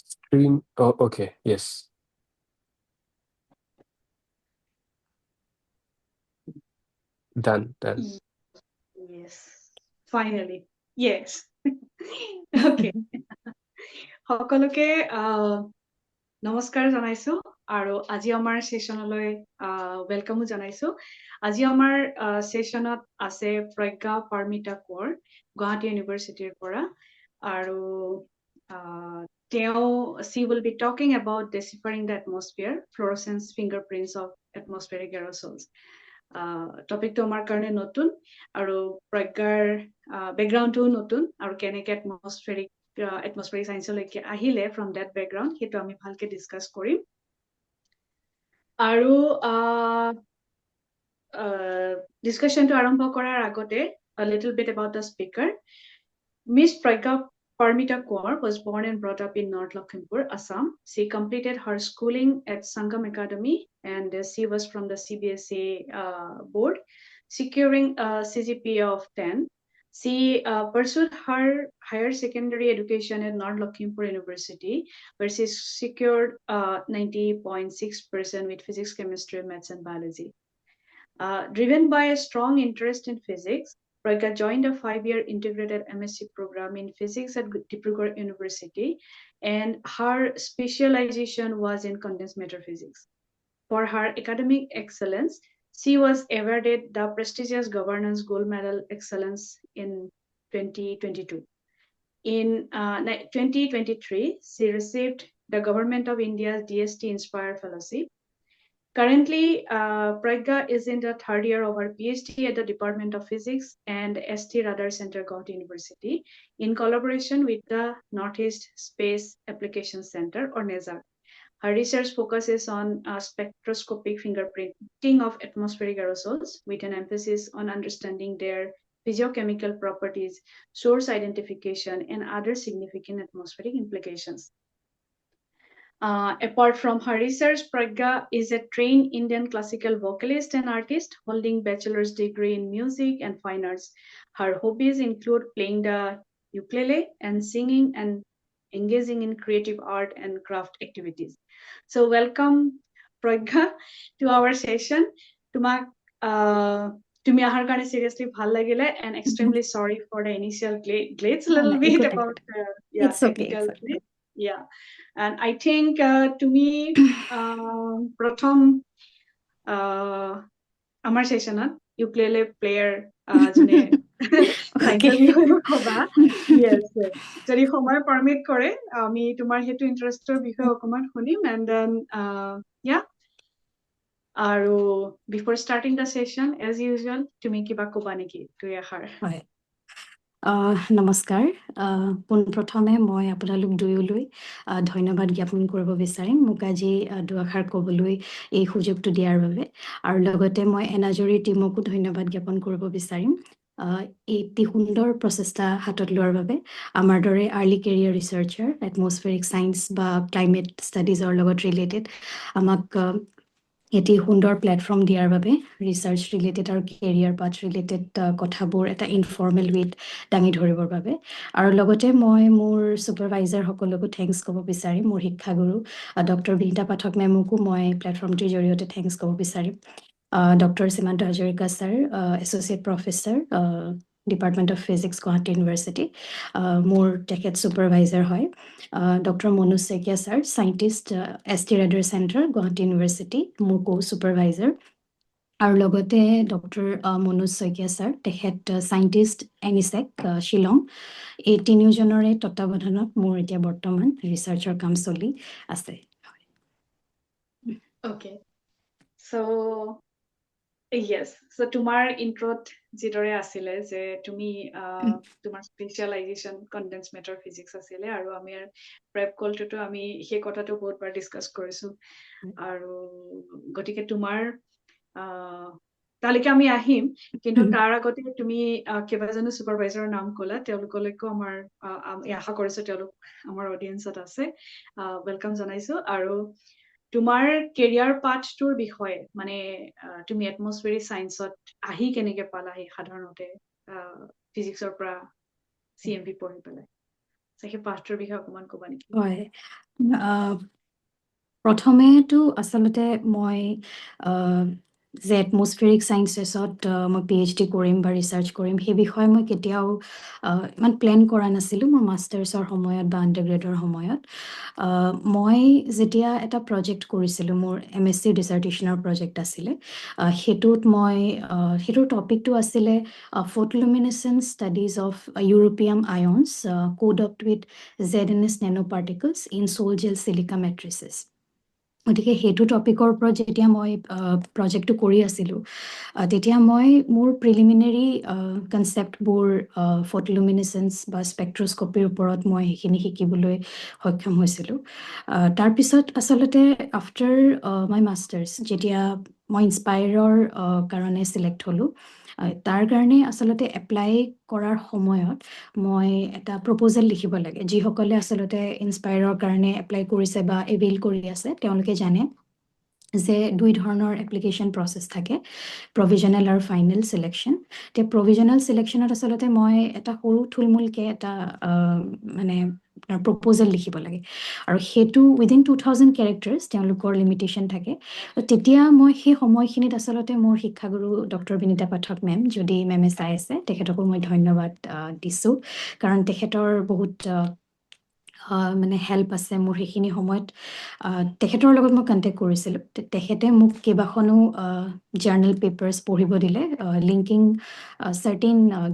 Screen. Oh, okay. Yes. Done. Yes. Finally. Yes. Okay. সকলোকে নমস্কাৰ জনাইছো আৰু আজি আমাৰ সেশনলৈ ওয়েলকামো জনাইছো আজি আমাৰ সেশনত আছে প্ৰজ্ঞা পাৰ্মিতা কোঁৱৰ গুৱাহাটী ইউনিভাৰ্চিটিৰ পৰা আৰু she will be talking about deciphering the atmosphere, fluorescence, fingerprints of atmospheric aerosols. টপিকটো আমাৰ কাৰণে নতুন আৰু প্ৰজ্ঞাৰ বেকগ্ৰাউণ্ডটো নতুন আৰু কেনেকৈ এটমস্ফেৰিক সায়েন্সলৈকে আহিলে ফ্ৰম দ্যাট বেকগ্ৰাউণ্ড সেইটো আমি ভালকে ডিছকাছ কৰিম আৰু ডিছকাশ্যনটো আৰম্ভ কৰাৰ আগতে a little bit about the speaker. Miss Pragya Parmita Konwar was born and brought up in North Lakhimpur, Assam. She completed her schooling at Sangam Academy and she was from the CBSE board, securing a CGPA of 10. She pursued her higher secondary education at North Lakhimpur University, where she secured 90.6% with physics, chemistry, maths, and biology. Driven by a strong interest in physics, Pragya joined a 5-year integrated M.Sc program in physics at Dibrugarh University, and her specialization was in condensed matter physics. For her academic excellence, she was awarded the prestigious Governance Gold Medal Excellence in 2022. In 2023, she received the Government of India's DST Inspire Fellowship. Currently, Pragya is in the 3rd year of her PhD at the Department of Physics and St. Radar Center, Gauhati University, in collaboration with the Northeast Space Applications Center, or NESAR. Her research focuses on spectroscopic fingerprinting of atmospheric aerosols, with an emphasis on understanding their physiochemical properties, source identification, and other significant atmospheric implications. Apart from her research, Pragya is a trained Indian classical vocalist and artist holding bachelor's degree in music and fine arts. Her hobbies include playing the ukulele and singing and engaging in creative art and craft activities. So welcome, Pragya, to our session. তুমি আহাৰ কাৰণে seriously ভাল লাগিলে and extremely sorry for the initial glitch a little bit about technical glitch. Yeah, and I think to me, pratham amar sessionat ukulele player jone yes, যদি সময় permit করে আমি তোমার হেতু ইন্টারেস্টের বিষয়ে অকমান শুনিম and then yeah আৰু before starting the session as usual তুমি কিবা কবা নেকি তুই আহাৰ হয় নমস্কাৰ পোনপ্ৰথমে মই আপোনালোক দুয়োলৈ ধন্যবাদ জ্ঞাপন কৰিব বিচাৰিম মোক আজি দুআষাৰ ক'বলৈ এই সুযোগটো দিয়াৰ বাবে আৰু লগতে মই এনাজৰি টিমকো ধন্যবাদ জ্ঞাপন কৰিব বিচাৰিম এটি সুন্দৰ প্ৰচেষ্টা হাতত লোৱাৰ বাবে আমাৰ দৰে আৰ্লি কেৰিয়াৰ ৰিচাৰ্চাৰ এটমস্ফেৰিক সায়েন্স বা ক্লাইমেট ষ্টাডিজৰ লগত ৰিলেটেড আমাক এটি সুন্দৰ প্লেটফৰ্ম দিয়াৰ বাবে ৰিচাৰ্চ ৰিলেটেড আৰু কেৰিয়াৰ পাথ ৰিলেটেড কথাবোৰ এটা ইনফৰ্মেল ৱেত দাঙি ধৰিবৰ বাবে আৰু লগতে মই মোৰ ছুপাৰভাইজাৰ সকলকো থেংকছ ক'ব বিচাৰিম মোৰ শিক্ষাগুৰু ডক্টৰ বিনীতা পাঠক মেমকো মই প্লেটফৰ্মটোৰ জৰিয়তে থেংকছ ক'ব বিচাৰিম doctor 𝗬𝗪𝗏 Hazarika sir associate professor department of physics Guwahati University মোৰ তেখেত ছুপাৰভাইজাৰ হয় ডক্টৰ 𝗦𝘁শ্যা sir scientist st radar center Guwahati University মোৰ কো ছুপাৰভাইজাৰ আৰু লগতে ডক্টৰ 𝗦𝘁শ্যা ছাৰ তেখেত চাইণ্টিষ্ট 𝗬𝐸𝐶 শ্বিলং এই তিনিওজনৰে তত্বাৱধানত মোৰ এতিয়া বৰ্তমান ৰিচাৰ্চৰ কাম চলি আছে Okay, so yes, so তোমাৰ ইন্ট্ৰোত যিদৰে আছিলে যে তুমি তোমাৰ স্পেশালাইজেশন কনডেন্স মেটাৰ ফিজিক্স আছিলে আৰু আমি প্ৰেপ কলটোতো আমি সেই কথাটো বহুতবাৰ ডিসকাস কৰিছো আৰু গতিকে তোমাৰ তালিকা আমি আহিম কিন্তু তাৰ আগতে তুমি কেইবাজনো ছুপাৰভাইজাৰৰ নাম ক'লা তেওঁলোকলৈকো আমাৰ আশা কৰিছো তেওঁলোক আমাৰ অডিয়েন্সত আছে ওয়েলকাম জনাইছো আৰু তোমাৰ কেৰিয়াৰ পাথটোৰ বিষয়ে মানে তুমি এটমস্ফেৰিক সায়েন্সত আহি কেনেকে পালা সাধাৰণতে ফিজিক্সৰ পৰা CMB পঢ়ি পেলাই সেই পাঠটোৰ বিষয়ে অকমান ক'বা নেকি? হয় প্ৰথমেতো আচলতে মই যে এটমস্ফেৰিক সায়েন্সেছত মই PhD কৰিম বা ৰিচাৰ্চ কৰিম সেই বিষয়ে মই কেতিয়াও ইমান প্লেন কৰা নাছিলোঁ মোৰ মাষ্টাৰ্ছৰ সময়ত বা আণ্ডাৰগ্ৰেডৰ সময়ত মই যেতিয়া এটা প্ৰজেক্ট কৰিছিলোঁ মোৰ MSc ডিচাৰ্টেশ্যনৰ প্ৰজেক্ট আছিলে সেইটোত মই সেইটোৰ টপিকটো আছিলে photoluminescence studies of European ions co-doped with ZNS nanoparticles in soil gel silica matrices গতিকে সেইটো টপিকৰ ওপৰত যেতিয়া মই প্ৰজেক্টটো কৰি আছিলোঁ তেতিয়া মই মোৰ প্ৰিলিমিনাৰী কনচেপ্টবোৰ ফটোলুমিনেসেন্স বা স্পেক্ট্ৰস্কপিৰ ওপৰত মই সেইখিনি শিকিবলৈ সক্ষম হৈছিলোঁ তাৰপিছত আচলতে আফটাৰ মাই মাষ্টাৰ্ছ যেতিয়া মই ইনস্পায়াৰৰ কাৰণে চিলেক্ট হ'লোঁ তাৰ কাৰণে আচলতে এপ্লাই কৰাৰ সময়ত মই এটা প্ৰপ'জেল লিখিব লাগে যিসকলে আচলতে ইনস্পায়াৰৰ কাৰণে এপ্লাই কৰিছে বা এভেইল কৰি আছে তেওঁলোকে জানে যে দুই ধৰণৰ এপ্লিকেশ্যন প্ৰচেছ থাকে প্ৰভিজনেল আৰু ফাইনেল চিলেকশ্যন এতিয়া প্ৰভিজনেল চিলেকশ্যনত আচলতে মই এটা সৰু থুলমূলকৈ এটা মানে প্ৰপ'জেল লিখিব লাগে আৰু সেইটো উইদিন 2000 কেৰেক্টাৰ্ছ তেওঁলোকৰ লিমিটেশ্যন থাকে তেতিয়া মই সেই সময়খিনিত আচলতে মোৰ শিক্ষাগুৰু ডক্টৰ বিনীতা পাঠক মেম যদি মেমে চাই আছে তেখেতকো মই ধন্যবাদ দিছোঁ কাৰণ তেখেতৰ বহুত মানে হেল্প আছে মোৰ সেইখিনি সময়ত তেখেতৰ লগত মই কণ্টেক্ট কৰিছিলোঁ তেখেতে মোক কেইবাখনো জাৰ্নেল পেপাৰ্ছ পঢ়িব দিলে লিংকিং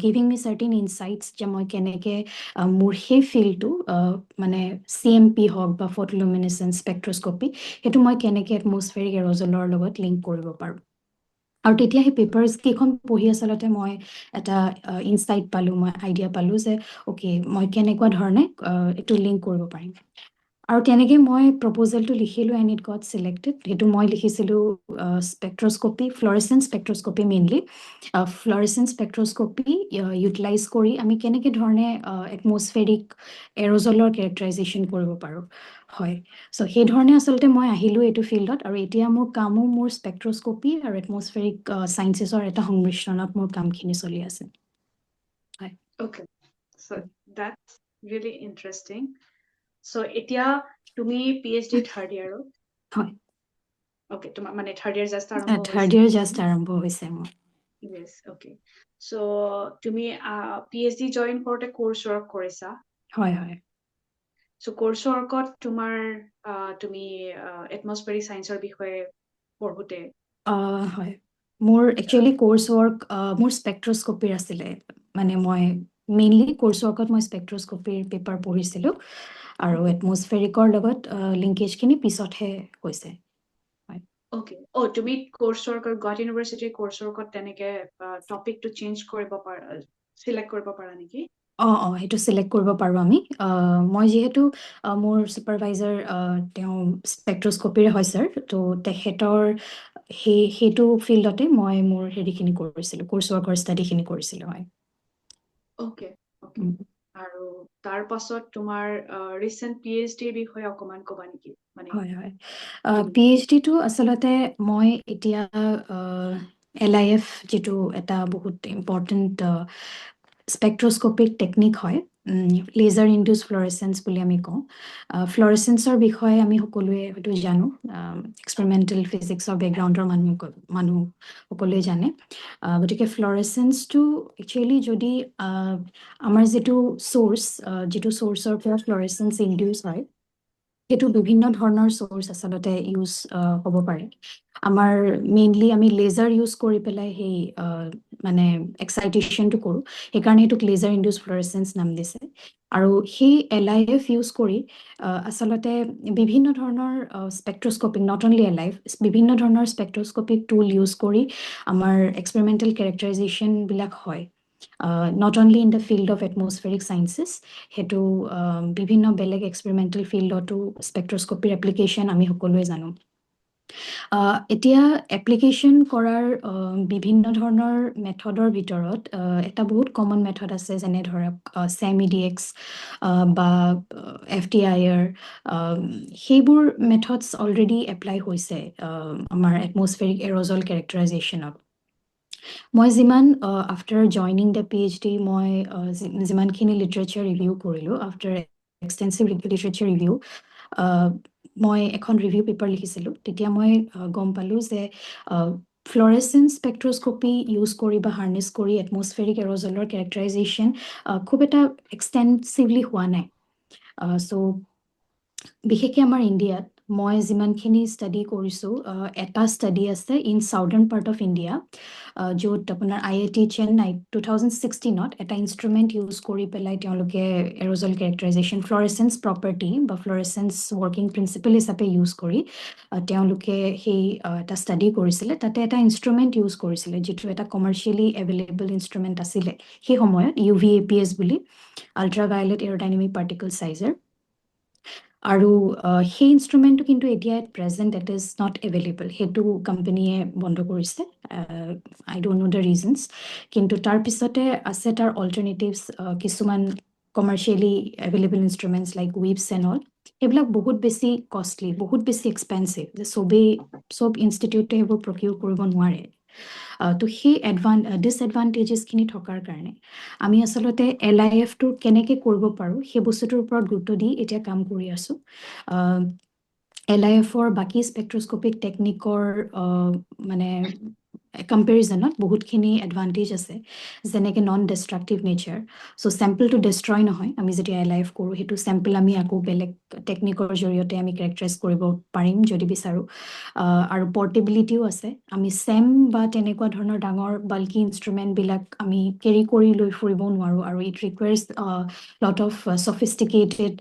গিভিং মি চাৰ্টিন ইনচাইটছ যে মই কেনেকৈ মোৰ সেই ফিল্ডটো মানে CMP হওক বা ফটোলুমিনেসেন্স স্পেক্ট্ৰস্কপি সেইটো মই কেনেকৈ এটমস্ফেৰিক এৰ'জলৰ লগত লিংক কৰিব পাৰোঁ আৰু তেতিয়া সেই পেপাৰ্ছ কেইখন পঢ়ি আচলতে মই এটা ইনচাইট পালোঁ মই আইডিয়া পালোঁ যে অ'কে মই কেনেকুৱা ধৰণে এইটো লিংক কৰিব পাৰিম আৰু তেনেকৈ মই প্ৰপ'জেলটো লিখিলোঁ এণ্ড ইট গট ছিলেক্টেড সেইটো মই লিখিছিলোঁ স্পেক্ট্ৰস্কপি ফ্ল'ৰেচেন্স স্পেক্ট্ৰস্কপি মেইনলি ফ্ল'ৰেচেন্স স্পেক্ট্ৰস্কপি ইউটিলাইজ কৰি আমি কেনেকৈ ধৰণে এটমস্ফেৰিক এৰ'জলৰ কেৰেক্টাৰাইজেশ্যন কৰিব পাৰোঁ হয় চ' সেই ধৰণে আচলতে মই আহিলোঁ এইটো ফিল্ডত আৰু এতিয়া মোৰ কামো মোৰ স্পেক্ট্ৰস্কপি আৰু এটমস্ফেৰিক চায়েন্সেছৰ এটা সংমিশ্ৰণত মোৰ কামখিনি চলি আছে হয় Okay, so that's really interesting. So এতিয়া তুমি PhD থাৰ্ড ইয়াৰত হয় Okay, তোমাৰ মানে থাৰ্ড ইয়াৰ জাষ্ট আৰম্ভ হৈছে থাৰ্ড ইয়াৰ জাষ্ট আৰম্ভ হৈছে মোৰ Yes, okay. So তুমি PhD জইন কৰোতে কোৰ্স ৱৰ্ক কৰিছা হয় হয় So কোৰ্স ৱৰ্কত তোমাৰ তুমি এটমস্ফেৰিক সায়েন্সৰ বিষয়ে পঢ়োতে হয় মোৰ একচুৱেলি কোৰ্স ৱৰ্ক মোৰ স্পেক্ট্ৰস্কপিৰ আছিলে মানে মই মেইনলি কোৰ্স ৱৰ্কত মই স্পেক্ট্ৰস্কপিৰ পেপাৰ পঢ়িছিলোঁ আৰু এটমস্ফেৰিকৰ লগত লিংকেজখিনি পিছতহে হৈছে Okay. তুমি কোৰ্স ৱৰ্কৰ গুৱাহাটী ইউনিভাৰ্চিটিৰ কোৰ্স ৱৰ্কত তেনেকে টপিকটো চেঞ্জ কৰিব পাৰা সিলেক্ট কৰিব পাৰা নেকি সেইটো চিলেক্ট কৰিব পাৰোঁ আমি মই যিহেতু মোৰ ছুপাৰভাইজাৰ তেওঁ স্পেক্ট্ৰস্কপিৰে হয় ছাৰ ত' তেখেতৰ সেইটো ফিল্ডতে মই মোৰ হেৰিখিনি কৰিছিলোঁ কোৰ্ছ ৱৰ্কৰ ষ্টাডিখিনি কৰিছিলোঁ হয় Okay, okay. আৰু তাৰ পাছত তোমাৰ ৰিসেন্ট PhDৰ বিষয়ে অকমান ক'বা নেকি মানে হয় হয় PhDটো আচলতে মই এতিয়া LIF যিটো এটা বহুত ইম্পৰ্টেণ্ট স্পেক্ট্ৰস্কপিক টেকনিক হয় লেজাৰ ইনডিউচ ফ্ল'ৰেচেন্স বুলি আমি কওঁ ফ্ল'ৰেচেন্সৰ বিষয়ে আমি সকলোৱে হয়তো জানো এক্সপেৰিমেণ্টেল ফিজিক্সৰ বেকগ্ৰাউণ্ডৰ মানুহ সকলোৱে জানে গতিকে ফ্ল'ৰেচেন্সটো একচুৱেলি যদি আমাৰ যিটো ছ'ৰ্চৰ পৰা ফ্ল'ৰেচেন্স ইনডিউচ হয় সেইটো বিভিন্ন ধৰণৰ ছ'ৰ্চ আচলতে ইউজ হ'ব পাৰে আমাৰ মেইনলি আমি লেজাৰ ইউজ কৰি পেলাই সেই মানে এক্সাইটেশ্যনটো কৰোঁ সেইকাৰণে সেইটোক লেজাৰ ইনডিউচ ফ্ল'ৰেচেন্স নাম দিছে আৰু সেই LIF ইউজ কৰি আচলতে বিভিন্ন ধৰণৰ স্পেক্ট্ৰস্কপিক নট অনলি LIF বিভিন্ন ধৰণৰ স্পেক্ট্ৰস্কপিক টুল ইউজ কৰি আমাৰ এক্সপেৰিমেণ্টেল কেৰেক্টাৰাইজেশ্যনবিলাক হয় not only in the field of atmospheric sciences সেইটো বিভিন্ন বেলেগ এক্সপেৰিমেণ্টেল ফিল্ডতো স্পেক্ট্ৰস্কপিৰ এপ্লিকেশ্যন আমি সকলোৱে জানো এতিয়া এপ্লিকেশ্যন কৰাৰ বিভিন্ন ধৰণৰ মেথডৰ ভিতৰত এটা বহুত কমন মেথড আছে যেনে ধৰক CMEDX বা FTIR সেইবোৰ মেথডছ অলৰেডি এপ্লাই হৈছে আমাৰ এটমস্ফেৰিক এৰ'জল কেৰেক্টাৰাইজেশ্যনত মই যিমান আফটাৰ জইনিং দ্য PhD মই যিমানখিনি লিটাৰেচাৰ ৰিভিউ কৰিলোঁ আফটাৰ extensive literature review, মই এখন ৰিভিউ পেপাৰ লিখিছিলোঁ। তেতিয়া মই গম পালোঁ যে ফ্লৰেচেন্স স্পেক্ট্ৰস্কপি ইউজ কৰি বা হাৰ্নেছ কৰি এটমছফেৰিক এৰ'জলৰ কেৰেক্টাৰাইজেশ্যন খুব এটা এক্সটেনচিভলি হোৱা নাই। চ' বিশেষকৈ আমাৰ ইণ্ডিয়াত মই যিমানখিনি ষ্টাডি কৰিছোঁ, এটা ষ্টাডি আছে in southern part of India, য'ত আপোনাৰ IIT চেন্নাই 2016ত এটা ইনষ্ট্ৰুমেণ্ট ইউজ কৰি পেলাই তেওঁলোকে এৰ'জল কেৰেক্টাৰাইজেশ্যন ফ্লৰেচেন্স প্ৰপাৰ্টি বা ফ্লৰেচেন্স ৱৰ্কিং প্ৰিন্সিপল হিচাপে ইউজ কৰি তেওঁলোকে সেই এটা ষ্টাডি কৰিছিলে। তাতে এটা ইনষ্ট্ৰুমেণ্ট ইউজ কৰিছিলে যিটো এটা কমাৰ্চিয়েলি এভেইলেবল ইনষ্ট্ৰুমেণ্ট আছিলে সেই সময়ত, UV-APS বুলি, আল্ট্ৰাভায়লেট এৰ'ডাইনামিক পাৰ্টিকল চাইজাৰ। আৰু সেই ইনষ্ট্ৰুমেণ্টটো কিন্তু এতিয়া present it is not available, সেইটো কোম্পানীয়ে বন্ধ কৰিছে। I don't know the reasons. কিন্তু তাৰপিছতে আছে তাৰ অল্টাৰনেটিভছ কিছুমান commercially available instruments like WIBS and all. সেইবিলাক বহুত বেছি কষ্টলি, বহুত বেছি এক্সপেঞ্চিভ, যে চব ইনষ্টিটিউটে সেইবোৰ প্ৰকিউৰ কৰিব নোৱাৰে। তো সেই ডিছএডভান্টেজেছখিনি থকাৰ কাৰণে আমি আচলতে LIF-টো কেনেকৈ কৰিব পাৰোঁ সেই বস্তুটোৰ ওপৰত গুৰুত্ব দি এতিয়া কাম কৰি আছোঁ। LIF-ৰ বাকী স্পেক্ট্ৰস্কপিক টেকনিকৰ মানে কম্পেৰিজনত বহুতখিনি এডভান্টেজ আছে, যেনেকৈ নন ডিষ্ট্ৰাকটিভ নেচাৰ। চ' চেম্পলটো ডিষ্ট্ৰয় নহয়। আমি যেতিয়া LIF কৰোঁ সেইটো চেম্পল আমি আকৌ বেলেগ টেকনিকৰ জৰিয়তে আমি কেৰেক্টাৰাইজ কৰিব পাৰিম যদি বিচাৰোঁ। আৰু পৰ্টেবিলিটিও আছে। আমি চেম বা তেনেকুৱা ধৰণৰ ডাঙৰ বাল্কি ইনষ্ট্ৰুমেণ্টবিলাক আমি কেৰি কৰি লৈ ফুৰিব নোৱাৰোঁ, আৰু it requires lot of sophisticated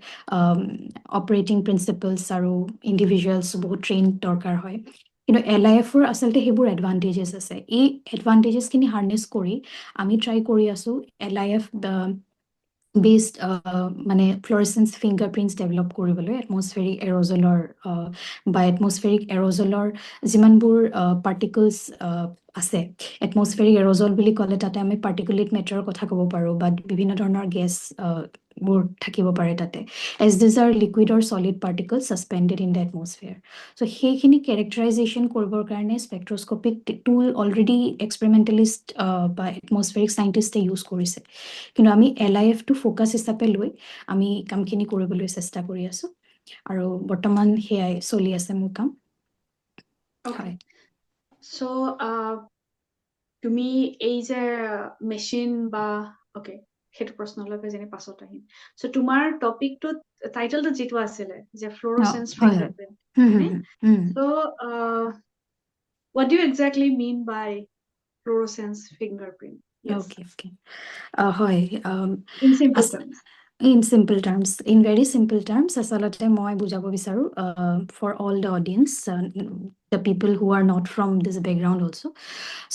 operating principles আৰু ইণ্ডিভিজুৱেলছ বহুত ট্ৰেইন দৰকাৰ হয়। কিন্তু LIF-ৰ আচলতে সেইবোৰ এডভান্টেজেছ আছে। এই এডভান্টেজেছখিনি হাৰ্নেছ কৰি আমি ট্ৰাই কৰি আছোঁ LIF বেছড মানে ফ্লৰেচেন্স ফিংগাৰপ্ৰিণ্টছ ডেভেলপ কৰিবলৈ এটমছফেৰিক এৰ'জলৰ বা এটমছফেৰিক এৰ'জলৰ যিমানবোৰ পাৰ্টিকলছ আছে। এটমছফেৰিক এৰ'জল বুলি ক'লে তাতে আমি পাৰ্টিকুলেট মেটাৰৰ কথা ক'ব পাৰোঁ, বা বিভিন্ন ধৰণৰ গেছবোৰ থাকিব পাৰে তাতে, as these are liquid or solid particle suspended in the atmosphere. So' সেইখিনি কেৰেক্টাৰাইজেশ্যন কৰিবৰ কাৰণে স্পেক্ট্ৰস্কপিক টুল অলৰেডি এক্সপেৰিমেণ্টেলিষ্ট বা এটমছফেৰিক চাইণ্টিষ্টে ইউজ কৰিছে। কিন্তু আমি LIF-টো ফ'কাছ হিচাপে লৈ আমি কামখিনি কৰিবলৈ চেষ্টা কৰি আছোঁ, আৰু বৰ্তমান সেয়াই চলি আছে মোৰ কাম। Okay. So, তুমি এই যে মেচিন বা সেইটো প্ৰশ্নলৈকে যেনে পাছত আহিম। চ' তোমাৰ টপিকটো টাইটেলটো যিটো আছিলে যে fluorescence fingerprint, so' what do you exactly mean by fluorescence fingerprint? Yes. Okay. হয়, In simple terms. In simple terms, in very simple terms, asalate moi bujabo bisaru for all the audience, the people who are not from this background also.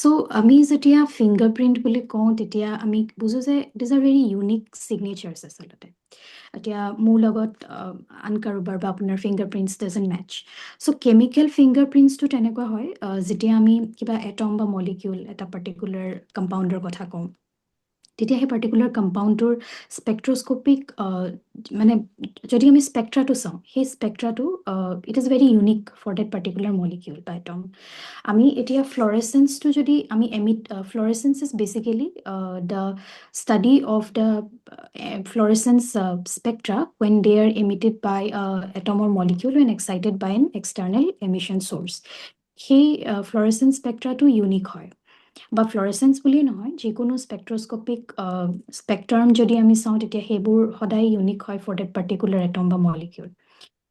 So ami jetia fingerprint boli kau tetia ami bujo je these are very unique signatures asalate. এতিয়া মোৰ লগত আন কাৰোবাৰ বা আপোনাৰ ফিংগাৰপ্ৰিণ্টছ doesn't match. So' chemical ফিংগাৰপ্ৰিণ্টছটো তেনেকুৱা হয় যেতিয়া আমি কিবা এটম বা মলিকিউল এটা পাৰ্টিকুলাৰ কম্পাউণ্ডৰ কথা কওঁ, তেতিয়া সেই পাৰ্টিকুলাৰ কম্পাউণ্ডটোৰ স্পেক্ট্ৰস্কপিক মানে যদি আমি স্পেক্ট্ৰাটো চাওঁ, সেই স্পেক্ট্ৰাটো it is very unique for that particular molecule বা এটম। আমি এতিয়া ফ্ল'ৰেচেন্সটো যদি আমি fluorescence is basically the study of the fluorescence spectra when they are emitted by atom or molecule when excited by an external emission source. সেই fluorescence spectra to unique হয়, বা ফ্ল'ৰেচেন্স বুলি নহয়, যিকোনো স্পেক্ট্ৰস্কপিক স্পেক্ট্ৰাম যদি আমি চাওঁ তেতিয়া সেইবোৰ সদায় ইউনিক হয় ফৰ ডেট পাৰ্টিকুলাৰ এটম বা মলিকিউল।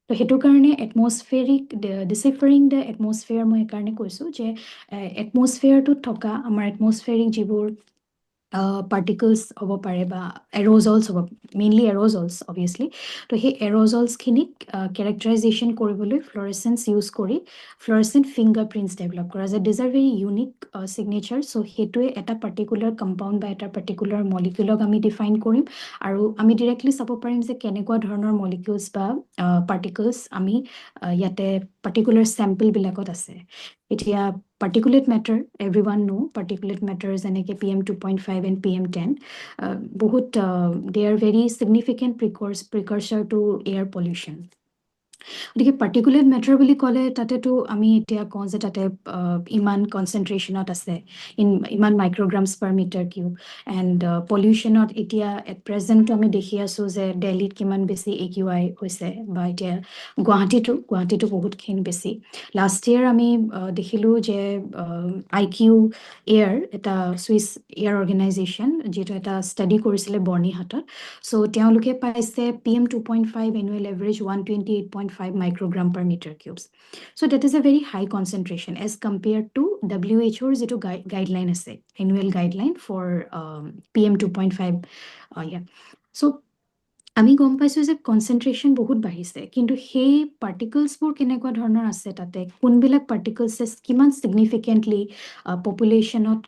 তো সেইটো কাৰণে এটমছফেৰিক ডিচিফাৰিং দ্য এটমছফেয়াৰ মই এইকাৰণে কৈছোঁ যে এটমছফেয়াৰটোত থকা আমাৰ এটমছফেৰিক যিবোৰ পাৰ্টিকলছ হ'ব পাৰে বা এৰ'জলছ হ'ব, মেইনলি এৰ'জলছ অবভিয়াছলি। তো সেই এৰ'জলছখিনিক কেৰেক্টাৰাইজেশ্যন কৰিবলৈ ফ্ল'ৰেচেন্স ইউজ কৰি ফ্ল'ৰেচেণ্ট ফিংগাৰপ্ৰিণ্টছ ডেভেলপ কৰা যায়। ডিজ আৰ ভেৰি ইউনিক চিগনেচাৰ। চ' সেইটোৱে এটা পাৰ্টিকুলাৰ কম্পাউণ্ড বা এটা পাৰ্টিকুলাৰ মলিকিউলক আমি ডিফাইন কৰিম, আৰু আমি ডিৰেক্টলি চাব পাৰিম যে কেনেকুৱা ধৰণৰ মলিকিউলছ বা পাৰ্টিকলছ আমি ইয়াতে পাৰ্টিকুলাৰ চেম্পলবিলাকত আছে। এতিয়া particulate matter, everyone know particulate matter যেনেকে PM2.5 and PM10 বহুত they are very significant precursor to air pollution. গতিকে পাৰ্টিকুলেট মেটাৰ বুলি ক'লে তাতেতো আমি এতিয়া কওঁ যে তাতে ইমান কনচেনট্ৰেশ্যনত আছে ইমান মাইক্ৰগ্ৰামছ পাৰ মিটাৰ কিউব এণ্ড পলিউশ্যনত এতিয়া এট প্ৰেজেণ্টটো আমি দেখি আছোঁ যে দিল্লীত কিমান বেছি AQI হৈছে বা এতিয়া গুৱাহাটীতো বহুতখিনি বেছি লাষ্ট ইয়েৰ আমি দেখিলোঁ যে 𝗖𝗑𝗪 এটা ছুইচ এয়াৰ অৰ্গেনাইজেশ্যন যিটো এটা ষ্টাডি কৰিছিলে বৰ্ণিহাটত চ' তেওঁলোকে পাইছে PM2.5 annual average 128.5 microgram per meter cubes. So that is a very high concentration as compared to WHOৰ যিটো guideline আছে, annual guideline for PM2.5. Yeah. So আমি গম পাইছোঁ যে কনচেনট্ৰেশ্যন বহুত বাঢ়িছে কিন্তু সেই পাৰ্টিকলছবোৰ কেনেকুৱা ধৰণৰ আছে তাতে কোনবিলাক পাৰ্টিকলছে কিমান ছিগনিফিকেণ্টলি পপুলেশ্যনত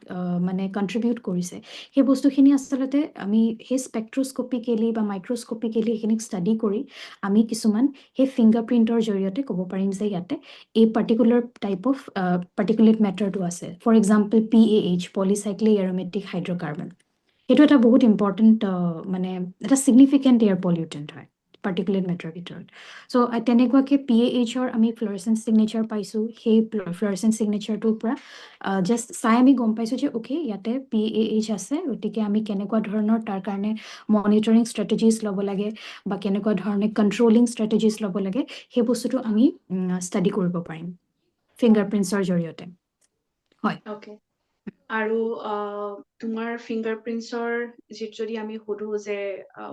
মানে কণ্ট্ৰিবিউট কৰিছে সেই বস্তুখিনি আচলতে আমি সেই স্পেক্ট্ৰস্কপিকেলি বা মাইক্ৰস্কপিকেলি সেইখিনিক ষ্টাডি কৰি আমি কিছুমান সেই ফিংগাৰপ্ৰিণ্টৰ জৰিয়তে ক'ব পাৰিম যে ইয়াতে এই পাৰ্টিকুলাৰ টাইপ অফ পাৰ্টিকুলেট মেটাৰটো আছে for example PAH polycyclic aromatic hydrocarbon সেইটো এটা বহুত ইম্পৰ্টেণ্ট মানে এটা ছিগনিফিকেণ্ট এয়াৰ পলিউটেণ্ট হয় পাৰ্টিকুলেট মেটাৰৰ ভিতৰত চ' তেনেকুৱাকৈ PAHৰ আমি ফ্ল'ৰেচেন্স ছিগনেচাৰ পাইছোঁ সেই ফ্ল'ৰেচেন্স ছিগনেচাৰটোৰ পৰা জাষ্ট চাই আমি গম পাইছোঁ যে অ'কে ইয়াতে PAH আছে গতিকে আমি কেনেকুৱা ধৰণৰ তাৰ কাৰণে মনিটৰিং ষ্ট্ৰেটেজিজ ল'ব লাগে বা কেনেকুৱা ধৰণে কণ্ট্ৰলিং ষ্ট্ৰেটেজিজ ল'ব লাগে সেই বস্তুটো আমি ষ্টাডি কৰিব পাৰিম ফিংগাৰপ্ৰিণ্টছৰ জৰিয়তে হয় Okay. আৰু তোমাৰ ফিংগাৰপ্ৰিণ্টছৰ যদি আমি সুধো যে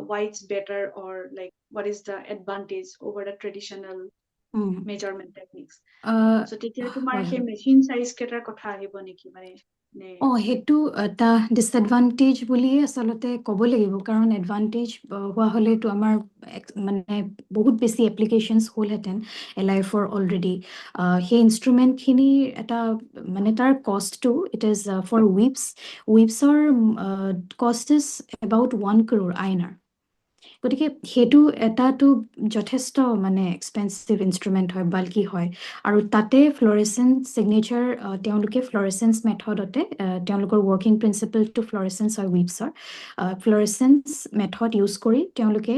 why it's better or like what is the advantage over the traditional measurement techniques so তেতিয়া তোমাৰ সেই মেচিন চাইজ কেইটাৰ কথা আহিব নেকি মানে সেইটো এটা ডিছএডভান্টেজ বুলিয়ে আচলতে ক'ব লাগিব কাৰণ এডভান্টেজ হোৱা হ'লেতো আমাৰ মানে বহুত বেছি এপ্লিকেশ্যনছ হ'লহেঁতেন LIFৰ অলৰেডি সেই ইনষ্ট্ৰুমেণ্টখিনি এটা মানে তাৰ কষ্টটো ইট ইজ ফৰ ৱিপছৰ কষ্ট ইজ এবাউট 1 crore INR গতিকে সেইটো এটাতো যথেষ্ট মানে এক্সপেঞ্চিভ ইনষ্ট্ৰুমেণ্ট হয় বাল্কি হয় আৰু তাতে ফ্ল'ৰেচেন্স ছিগনেচাৰ তেওঁলোকে ফ্ল'ৰেচেন্স মেথডতে তেওঁলোকৰ ৱৰ্কিং প্ৰিন্সিপলটো ফ্ল'ৰেচেন্স হয় ৱিপছৰ ফ্ল'ৰেচেন্স মেথড ইউজ কৰি তেওঁলোকে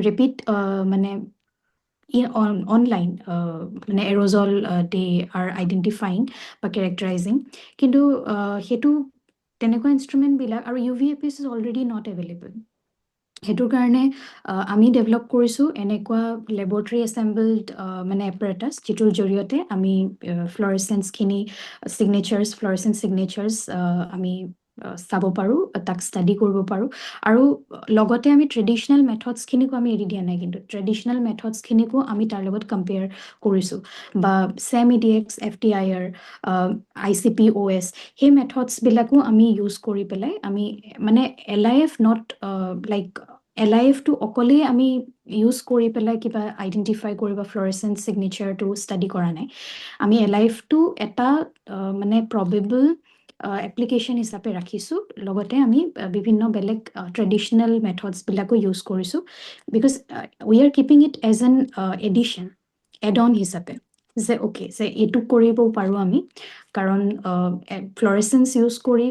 ৰিপিট মানে অনলাইন মানে এৰ'জল দে আৰ আইডেণ্টিফাইং বা কেৰেক্টাৰাইজিং কিন্তু সেইটো তেনেকুৱা ইনষ্ট্ৰুমেণ্টবিলাক আৰু UVAPs is already not available সেইটোৰ কাৰণে আমি ডেভেলপ কৰিছোঁ এনেকুৱা লেবৰেটৰী এছেম্বলড মানে এপাৰেটাছ যিটোৰ জৰিয়তে আমি ফ্ল'ৰেচেন্সখিনি ফ্ল'ৰেচেন্স ছিগনেচাৰ্ছ আমি চাব পাৰোঁ তাক ষ্টাডি কৰিব পাৰোঁ আৰু লগতে আমি ট্ৰেডিশ্যনেল মেথডছখিনিকো আমি এৰি দিয়া নাই কিন্তু ট্ৰেডিশ্যনেল মেথডছখিনিকো আমি তাৰ লগত কম্পেয়াৰ কৰিছোঁ বা CMEDX FTIR ICP-OS সেই মেথডছবিলাকো আমি ইউজ কৰি পেলাই আমি মানে LIF নট লাইক LIFটো অকলেই আমি ইউজ কৰি পেলাই কিবা আইডেণ্টিফাই কৰিব ফ্ল'ৰেচেন্স ছিগনেচাৰটো ষ্টাডি কৰা নাই আমি LIFটো এটা মানে প্ৰবেবল এপ্লিকেশ্যন হিচাপে ৰাখিছোঁ লগতে আমি বিভিন্ন বেলেগ ট্ৰেডিশ্যনেল মেথডছবিলাকো ইউজ কৰিছোঁ because we are keeping it as an addition add on হিচাপে যে অ'কে যে এইটো কৰিব পাৰোঁ আমি কাৰণ ফ্ল'ৰেচেন্স ইউজ কৰি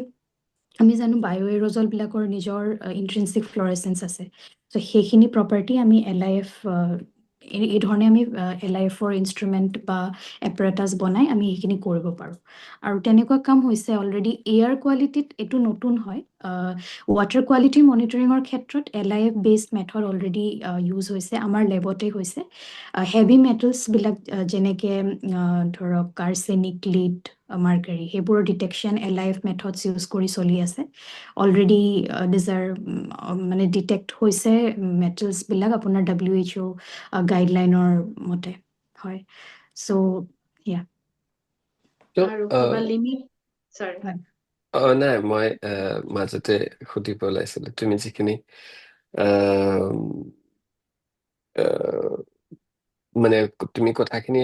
আমি জানো বায়'এৰ'জলবিলাকৰ নিজৰ ইন্ট্ৰিনচিক ফ্ল'ৰেচেন্স আছে চ' সেইখিনি প্ৰপাৰ্টি আমি LIF এই ধৰণে আমি LIFৰ ইনষ্ট্ৰুমেণ্ট বা এপাৰেটাছ বনাই আমি সেইখিনি কৰিব পাৰোঁ আৰু তেনেকুৱা কাম হৈছে অলৰেডি এয়াৰ কোৱালিটিত এইটো নতুন হয় ৱাটাৰ কোৱালিটি মনিটৰিঙৰ ক্ষেত্ৰত LIF based method already use হৈছে আমাৰ লেবতে হৈছে হেভি মেটেলছবিলাক যেনেকৈ ধৰক আৰ্ছেনিক লিড মাৰ্কাৰী সেইবোৰৰ ডিটেকশ্যন LIF মেথডছ ইউজ কৰি চলি আছে অলৰেডি মানে ডিটেক্ট হৈছে মেটেলছবিলাক আপোনাৰ WHO গাইডলাইনৰ মতে হয় চ' ইয়া আৰু কিবা লিমিট সৰি নাই মই মাজতে সুধিব ওলাইছিলো তুমি যিখিনি মানে তুমি কথাখিনি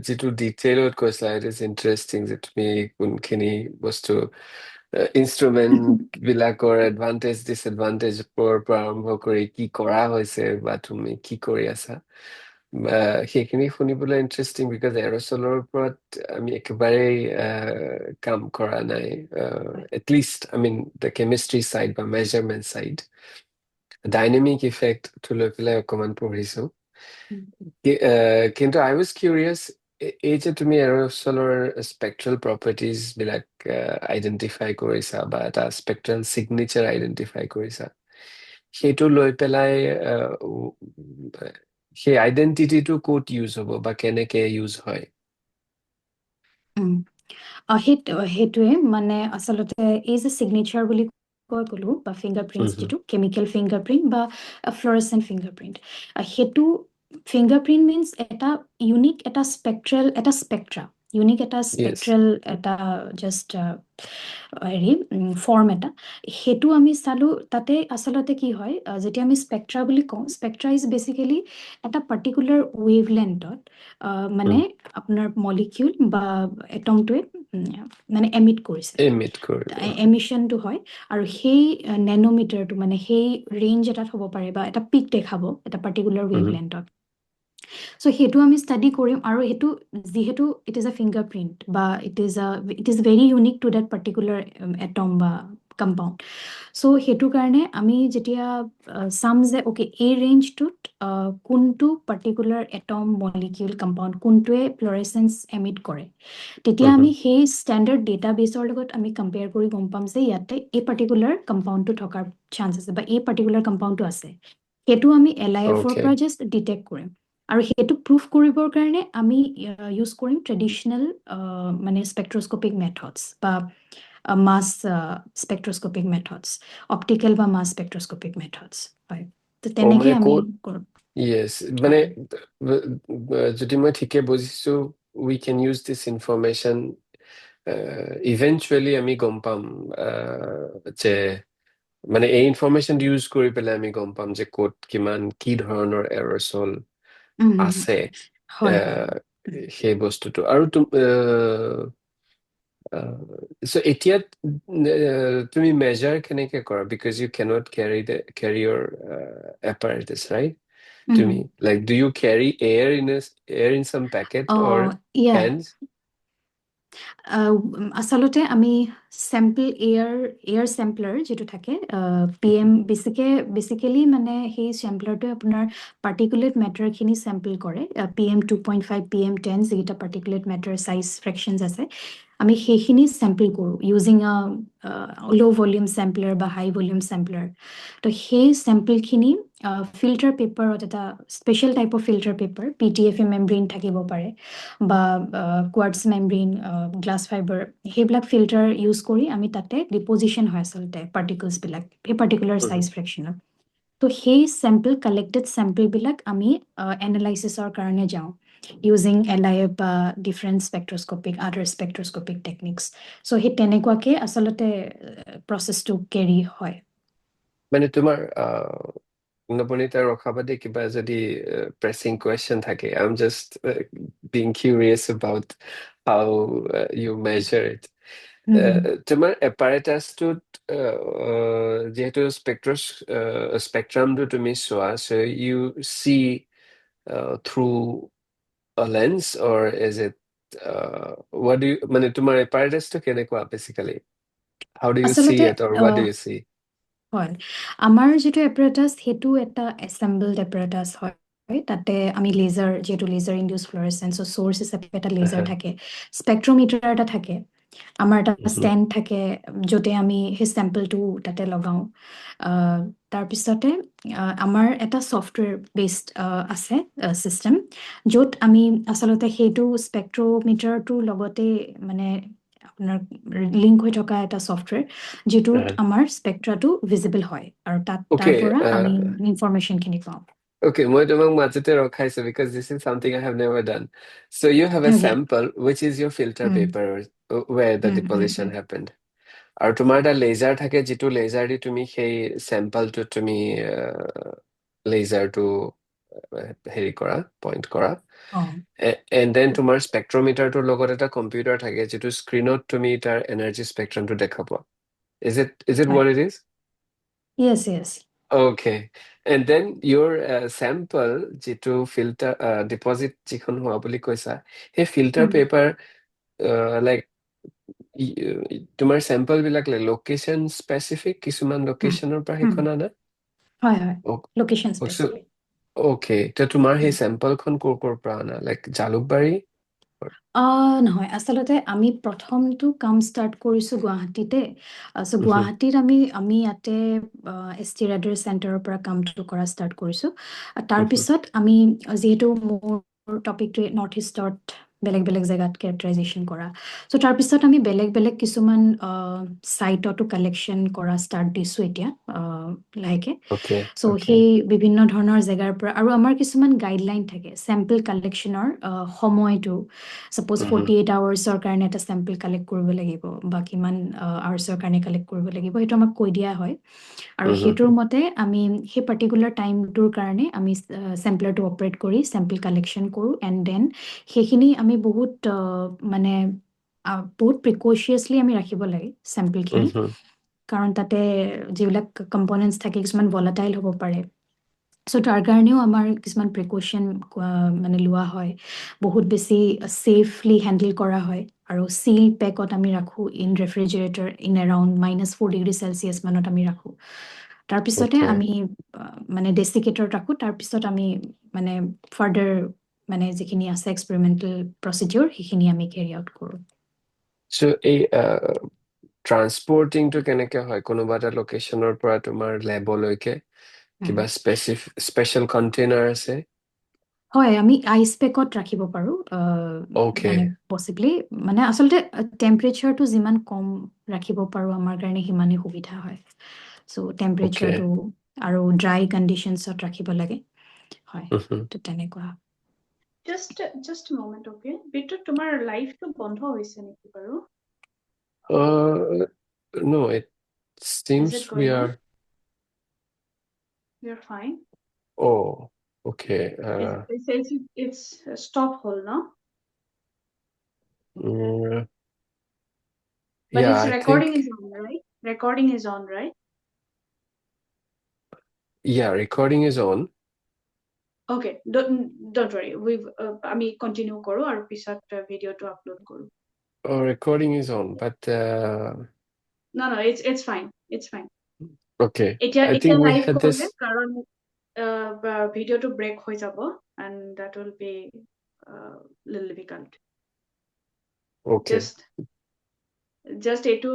যিটো ডিটেইলত কৈছা ইট ইজ ইণ্টাৰেষ্টিং যে তুমি কোনখিনি বস্তু ইনষ্ট্ৰুমেণ্ট বিলাকৰ এডভান্টেজ ডিছএডভান্টেজৰ পৰা আৰম্ভ কৰি কি কৰা হৈছে বা তুমি কি কৰি আছা সেইখিনি শুনিবলৈ ইণ্টাৰেষ্টিং বিকজ এৰ'চলৰ ওপৰত আমি একেবাৰেই কাম কৰা নাই at least I mean the chemistry side বা মেজাৰমেণ্ট চাইড ডাইনামিক ইফেক্টটো লৈ পেলাই অকণমান পঢ়িছোঁ কিন্তু I was curious, এই যে তুমি এৰ'ছলৰ স্পেক্ট্ৰেল প্ৰপাৰ্টিজ বিলাক আইডেন্টিফাই কৰিছা বা এটা স্পেক্ট্ৰেল চিগনেচাৰ আইডেন্টিফাই কৰিছা, সেইটো লৈ পেলাই সেই আইডেন্টিটিটো ক'ত ইউজ হ'ব বা কেনেকে ইউজ হয়? সেইটোৱে মানে আচলতে এই যে চিগনেচাৰ বুলি ক'লো বা ফিংগাৰপ্ৰিণ্টছ যিটো কেমিকেল ফিংগাৰপ্ৰিণ্ট বা ফ্ল'ৰেচেণ্ট ফিংগাৰপ্ৰিণ্ট, সেইটো ফিংগাৰপ্ৰিণ্ট মিনছ এটা ইউনিক এটা স্পেক্ট্ৰা ইউনিক এটা Yes. স্পেক্ট্ৰেল এটা জাষ্ট হেৰি ফৰ্ম এটা, সেইটো আমি চালো। তাতে আচলতে কি হয়, যেতিয়া আমি স্পেক্ট্ৰা বুলি কওঁ, স্পেক্ট্ৰা ইজ বেচিকেলি এটা পাৰ্টিকুলাৰ ৱেভ লেন্থত মানে আপোনাৰ মলিকিউল বা এটমটোৱে মানে এমিট কৰিছে, এমিট কৰিব। এমিশনটো হয়। আৰু সেই নেনোমিটাৰটো মানে সেই ৰেঞ্জ এটাত হ'ব পাৰে বা এটা পিক দেখাব এটা পাৰ্টিকুলাৰ ৱেভ লেন্থত। চ' সেইটো আমি ষ্টাডি কৰিম, আৰু সেইটো যিহেতু ইট ইজ আ ফিংগাৰপ্ৰিণ্ট বা it is very unique to that particular atom বা কম্পাউণ্ড। চ' সেইটো কাৰণে আমি যেতিয়া চাম যে অ'কে এই ৰেঞ্জটোত কোনটো পাৰ্টিকুলাৰ এটম মলিকিউল কম্পাউণ্ড কোনটোৱে ফ্ল'ৰেচেন্স এমিট কৰে, তেতিয়া আমি সেই ষ্টেণ্ডাৰ্ড ডেটাবেছৰ লগত আমি কম্পেয়াৰ কৰি গম পাম যে ইয়াতে এই পাৰ্টিকুলাৰ কম্পাউণ্ডটো থকাৰ চান্স আছে বা এই পাৰ্টিকুলাৰ কম্পাউণ্ডটো আছে। সেইটো আমি LIF-ৰ পৰা জাষ্ট ডিটেক্ট কৰিম। আৰু সেইটো প্ৰুফ কৰিবৰ কাৰণে আমি ইউজ কৰিম ট্ৰেডিশ্যনেল মানে স্পেক্ট্ৰস্কপিক মেথডছ বা মাছ স্পেক্ট্ৰস্কপিক মেথডছ, অপটিকেল বা মাছ স্পেক্ট্ৰস্কপিক মেথডছ। হয়, তো তেনেকে মানে আমি ক'ত Yes, মানে যদি মই ঠিকে বুজিছো, we can use this information eventually আমি গম পাম যে মানে এই ইনফৰমেশ্যন ইউজ কৰি পেলাই আমি গম পাম যে ক'ত কিমান কি ধৰণৰ এৰ'ছল আছে হয় হয় সেই বস্তুটো। আৰু so এতিয়া তুমি মেজাৰ কেনেকে কৰা, because you cannot carry your apparatus, right? তুমি like, do you carry air in some packet or hands? আচলতে আমি চেম্পল এয়াৰ চেম্পলাৰ যিটো থাকে বেচিকেলি মানে সেই চেম্পলাৰটোৱে আপোনাৰ পাৰ্টিকুলেট মেটাৰখিনি চেম্পল কৰে, PM 2.5 PM10 যিকেইটা পাৰ্টিকুলেট মেটাৰ চাইজ ফ্ৰেকশ্যনছ আছে, আমি সেইখিনি চেম্পল কৰোঁ ইউজিং ল' ভলিউম চেম্পলাৰ বা হাই ভলিউম চেম্পলাৰ। তো সেই চেম্পলখিনি ফিল্টাৰ পেপাৰত, এটা special type of filter paper, PTFE মেমব্ৰেইন থাকিব পাৰে বা কোৱাৰ্টছ মেমব্ৰেইন, গ্লাছ ফাইবাৰ, সেইবিলাক ফিল্টাৰ ইউজ কৰি আমি তাতে ডিপজিশ্যন হয় আচলতে পাৰ্টিকলছবিলাক সেই পাৰ্টিকুলাৰ চাইজ ফ্ৰেকশ্যনত। তো সেই কালেক্টেড চেম্পলবিলাক আমি এনালাইচিছৰ কাৰণে যাওঁ ইউজিং LIF বা ডিফাৰেণ্ট আদাৰ স্পেক্ট্ৰস্কপিক টেকনিক্স। চ' সেই তেনেকুৱাকে আচলতে প্ৰচেছটো কেৰি হয়। মানে তোমাৰ নৱনীতা ৰখাবাদে কিবা যদি pressing question থাকে, I'm just being curious about how you measure it. তোমাৰ এপাৰেটাছটোত যিহেতু স্পেক্ট্ৰামটো তুমি চোৱা, so you see through a lens, or is it what do you, মানে তোমাৰ এপাৰেটাছটো কেনেকুৱা basically? How do you see আচলতে it, or what do you see? হয়, আমাৰ যিটো এপাৰেটাছ সেইটো এটা এছেম্বলড এপাৰেটাছ হয়। তাতে আমি লেজাৰ, যিহেতু লেজাৰ ইনডিউচ ফ্ল'ৰেচেন্সৰ চ'ৰ্চ হিচাপে এটা লেজাৰ থাকে, স্পেক্ট্ৰমিটাৰ এটা থাকে, আমাৰ এটা ষ্টেণ্ড থাকে য'তে আমি সেই চেম্পলটো তাতে লগাওঁ। তাৰপিছতে আমাৰ এটা ছফ্টৱেৰ বেছড আছে ছিষ্টেম, য'ত আমি আচলতে সেইটো স্পেক্ট্ৰমিটাৰটোৰ লগতে মানে আপোনাৰ লিংক হৈ থকা এটা ছফ্টৱেৰ, যিটোত আমাৰ স্পেক্ট্ৰাটো ভিজিবল হয়, আৰু তাৰ পৰা আমি ইনফৰমেশ্যনখিনি পাওঁ। Okay, মই তোমাক মাজতে ৰখাইছো because this is something I have never done. So you have a sample which is your filter paper where the deposition happened. আৰু তোমাৰ এটা লেজাৰ থাকে, যিটো লেজাৰ দি তুমি সেই চেম্পলটো তুমি লেজাৰটো হেৰি কৰা, পইণ্ট কৰা, and then তোমাৰ স্পেক্ট্ৰমিটাৰটোৰ লগত এটা কম্পিউটাৰ থাকে, যিটো স্ক্ৰীনত তুমি তাৰ এনাৰ্জি স্পেক্ট্ৰামটো দেখা পোৱা। Is it what it is? Yes. Okay, and then your sample যিটো ফিল্টাৰ ডিপজিট যিখন হোৱা বুলি কৈছা, সেই ফিল্টাৰ পেপাৰ লাইক তোমাৰ চেম্পল বিলাক লোকেশ্যন স্পেচিফিক, কিছুমান লোকেশ্যনৰ পৰা সেইখন আনা? হয়, লোকেশ্যন স্পেচিফিক। Okay, তে তোমাৰ সেই চেম্পলখন কৰ পৰা আনা? Like জালুকবাৰী? নহয় আচলতে আমি প্ৰথমটো কাম ষ্টাৰ্ট কৰিছোঁ গুৱাহাটীতে চ' Mhm. গুৱাহাটীত আমি ইয়াতে এছ.টি. ৰাডাৰ চেণ্টাৰৰ পৰা কামটো কৰা ষ্টাৰ্ট কৰিছোঁ তাৰপিছত আমি যিহেতু মোৰ টপিকটোৱে নৰ্থ ইষ্টত বেলেগ বেলেগ জেগাত কেৰেক্টাৰাইজেশ্যন কৰা চ' তাৰপিছত আমি বেলেগ বেলেগ কিছুমান ছাইটতো কালেকশ্যন কৰা ষ্টাৰ্ট দিছোঁ এতিয়া লাহেকে Okay, চ' okay. সেই বিভিন্ন ধৰণৰ জেগাৰ পৰা আৰু আমাৰ কিছুমান গাইডলাইন থাকে চেম্পল কালেকশ্যনৰ সময়টো ছাপ'জ 48 আৱাৰ্ছৰ কাৰণে এটা চেম্পল কালেক্ট কৰিব লাগিব বা কিমান আৱাৰ্ছৰ কাৰণে কালেক্ট কৰিব লাগিব সেইটো আমাক কৈ দিয়া হয় আৰু সেইটোৰ মতে আমি সেই পাৰ্টিকুলাৰ টাইমটোৰ কাৰণে আমি চেম্পলাৰটো অপাৰেট কৰি চেম্পল কালেকশ্যন কৰোঁ এণ্ড দেন সেইখিনি আমি বহুত মানে বহুত প্ৰিকচিয়াছলি আমি ৰাখিব লাগে চেম্পলখিনি কাৰণ তাতে যিবিলাক কম্পনেণ্টছ থাকে কিছুমান ভলাটাইল হ'ব পাৰে চ' তাৰ কাৰণেও আমাৰ কিছুমান প্ৰিকশ্যন মানে লোৱা হয় বহুত বেছি ছেফলি হেণ্ডেল কৰা হয় আৰু চিল পেকত আমি ৰাখোঁ in refrigerator in around -4°C মানত আমি ৰাখোঁ তাৰপিছতে Okay. আমি মানে ডেচিকেটৰত ৰাখোঁ তাৰপিছত আমি মানে ফাৰ্ডাৰ মানে যিখিনি আছে এক্সপেৰিমেণ্টেল প্ৰচিডিউৰ সেইখিনি আমি কেৰি আউট কৰোঁ So এই ট্ৰান্সপৰ্টিংটো কেনেকে হয় কোনোবা এটা লোকেশ্যনৰ পৰা তোমাৰ লেবলৈকে কিবা স্পেচিয়েল কণ্টেইনাৰ আছে হয় আমি আইচ পেকত ৰাখিব পাৰোঁ Okay. মানে পচিবলি মানে আচলতে টেম্পাৰেচাৰটো যিমান কম ৰাখিব পাৰোঁ আমাৰ কাৰণে সিমানেই সুবিধা হয় চ' Okay. টেম্পাৰেচাৰটো আৰু ড্ৰাই কণ্ডিশ্যনছত ৰাখিব লাগে হয় তো তেনেকুৱা Just a moment, okay? বিদ্যুৎ তোমাৰ লাইফটো বন্ধ হৈছে নেকি বাৰু? No, it Is seems it we going on? are. You're fine. Oh, okay. It says it's stop hole, no? Mm, But yeah, it's I recording think, is on, right? Recording is on, right? yeah, recording is on. Okay, don't worry. আমি continue কৰো আৰু পিছত ভিডিঅ'টো upload কৰো. Oh, recording is on, but No, it's fine. It's fine. okay. এতিয়া I think we live had কৰিলে this. কাৰণ ভিডিঅ'টো ব্ৰেক হৈ যাব and that will be little difficult. Okay. Just এইটো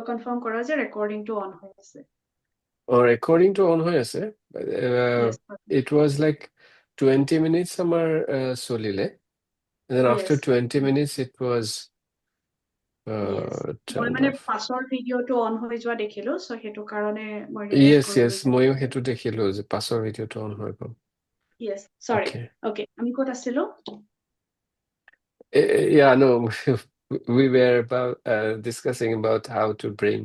কনফাৰ্ম কৰা যে ৰেকৰ্ডিংটো অন হৈ আছে. Oh, recording to on হৈ আছে. Yes. It was like 20 minutes আমাৰ solile. And then after Yes. 20 minutes, it was Yes. মই turned মানে off. পাছৰ ভিডিঅ'টো অন হৈ যোৱা দেখিলো সো সেইটো কাৰণে মই ৰিয়েক্ট Yes, কৰিবলৈ ময়ো সেইটো দেখিলো যে পাছৰ ভিডিঅ'টো অন হৈ গ'ল। Yes, sorry. Okay. Okay, আমি ক'ত আছিলো? Yeah, no, we were discussing about how to bring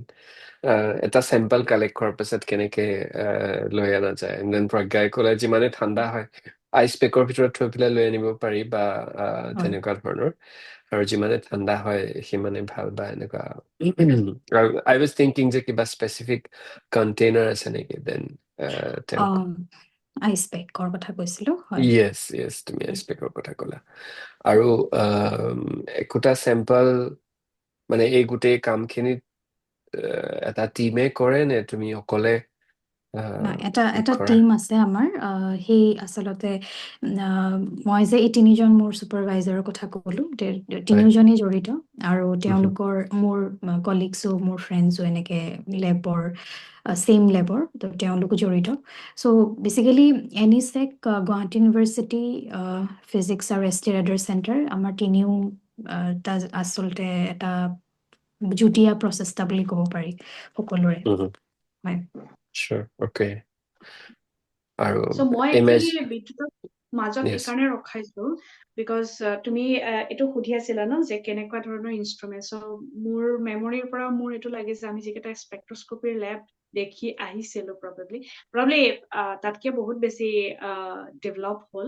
এটা চেম্পল কালেক্ট কৰাৰ পিছত কেনেকে লৈ অনা যায় and then প্ৰজ্ঞাই ক'লে যিমানে ঠাণ্ডা হয় আইচ পেকৰ ভিতৰত থৈ পেলাই লৈ আনিব পাৰি বা তেনেকুৱা ধৰণৰ আৰু যিমানে ঠাণ্ডা হয় সিমানে ভাল বা এনেকুৱা আৰু I was thinking যে কিবা স্পেচিফিক কণ্টেইনাৰ আছে নেকি then তেওঁ আইচ পেকৰ কথা কৈছিলোঁ হয় yes তুমি আইচ পেকৰ কথা ক'লা আৰু একোটা চেম্পল মানে এই গোটেই কামখিনিত এটা টিমে কৰে নে তুমি অকলে এটা কৰা টিম আছে আমাৰ সেই আচলতে মই যে এই তিনিজন মোৰ ছুপাৰভাইজাৰৰ কথা ক'লোঁ হয় তিনিওজনেই জড়িত আৰু তেওঁলোকৰ মোৰ কলিগছো মোৰ ফ্ৰেণ্ডছো এনেকে লেবৰ ছেইম লেবৰ তো তেওঁলোকো জড়িত চ' বেচিকেলি এনিচেক গুৱাহাটী ইউনিভাৰ্চিটি ফিজিক্স আৰু এছ টি ৰাডাৰ চেণ্টাৰ আমাৰ তিনিও আচলতে এটা যুটীয়া প্ৰচেষ্টা বুলি ক'ব পাৰি সকলোৰে হয় sure okay আৰু So মই ইমেজ actually বিদ্যুৎক মাজত yes এইকাৰণে ৰখাইছো because তুমি এইটো সুধি আছিলা ন যে কেনেকুৱা ধৰণৰ ইনষ্ট্ৰুমেন্ট so মোৰ মেমৰিৰ পৰা মোৰ এইটো লাগে যে আমি যিকেইটা স্পেক্ট্ৰস্কপিৰ লেব দেখি আহিছিলো probably তাতকে বহুত বেছি ডেভেলপ হ'ল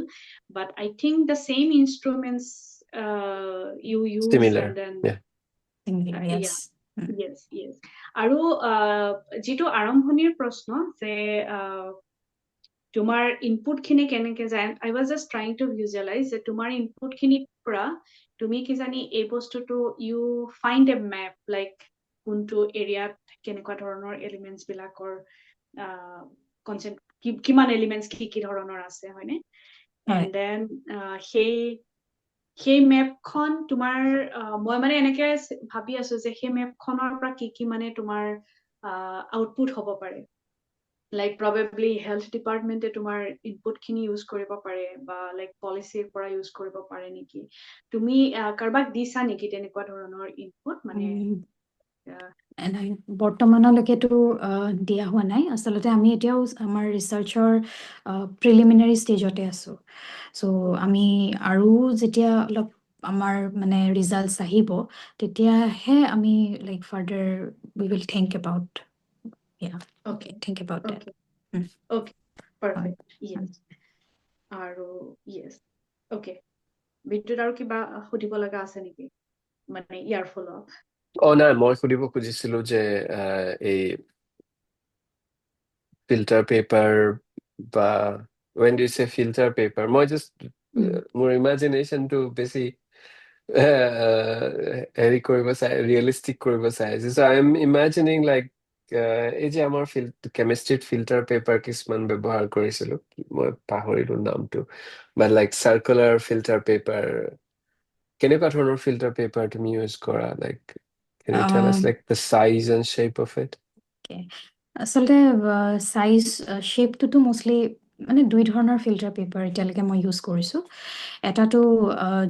but I think the same instruments you use similar and then yeah Similar, yes. yes আৰু যিটো আৰম্ভণিৰ প্ৰশ্ন যে তোমাৰ ইনপুট খিনি কেনেকে যায় I was just trying to visualize যে তোমাৰ ইনপুট খিনিৰ পৰা তুমি কি জানি এই বস্তুটো you find a map like কোনটো এৰিয়াত কেনেকুৱা ধৰণৰ এলিমেন্টছ বিলাকৰ কিমান এলিমেন্টস কি ধৰণৰ আছে হয়নে হয় এণ্ড দেন সেই মেপখন তোমাৰ মই মানে এনেকে ভাবি আছো যে সেই মেপখনৰ পৰা কি মানে তোমাৰ আউটপুট হ'ব পাৰে লাইক প্ৰবেবলি হেল্থ ডিপাৰ্টমেণ্টে তোমাৰ ইনপুট খিনি ইউজ কৰিব পাৰে বা লাইক পলিচিৰ পৰা ইউজ কৰিব পাৰে নেকি তুমি কাৰোবাক দিছা নেকি তেনেকুৱা ধৰণৰ ইনপুট মানে নাই বৰ্তমানলৈকেতো দিয়া হোৱা নাই আচলতে আমি এতিয়াও আমাৰ ৰিচাৰ্চৰ প্ৰিলিমিনাৰী ষ্টেজতে আছোঁ চ' আমি আৰু যেতিয়া অলপ আমাৰ মানে ৰিজাল্টছ আহিব তেতিয়াহে আমি like further we will think about Okay. Think about that Okay. Okay. Perfect. Yes. আৰু yes. Okay. বিদ্যুৎ আৰু কিবা সুধিব লগা আছে নেকি মানে ইয়াৰ ফলত নাই মই সুধিব খুজিছিলো যে এই filter paper বা when you say filter paper মই just মোৰ imagination to বেছি হেৰি কৰিব চাই ৰিয়েলিষ্টিক কৰিব চাইছো so I am imagining like এই যে আমাৰ কেমিষ্ট্ৰিত ফিল্টাৰ পেপাৰ কিছুমান ব্যৱহাৰ কৰিছিলো মই পাহৰিলো নামটো but like circular filter paper কেনেকুৱা ধৰণৰ ফিল্টাৰ পেপাৰ তুমি ইউজ কৰা like can you tell us like the size and shape of it আচলতে চাইজ শ্বেপটোতো মষ্টলি মানে দুই ধৰণৰ ফিল্টাৰ পেপাৰ এতিয়ালৈকে মই ইউজ কৰিছোঁ এটাটো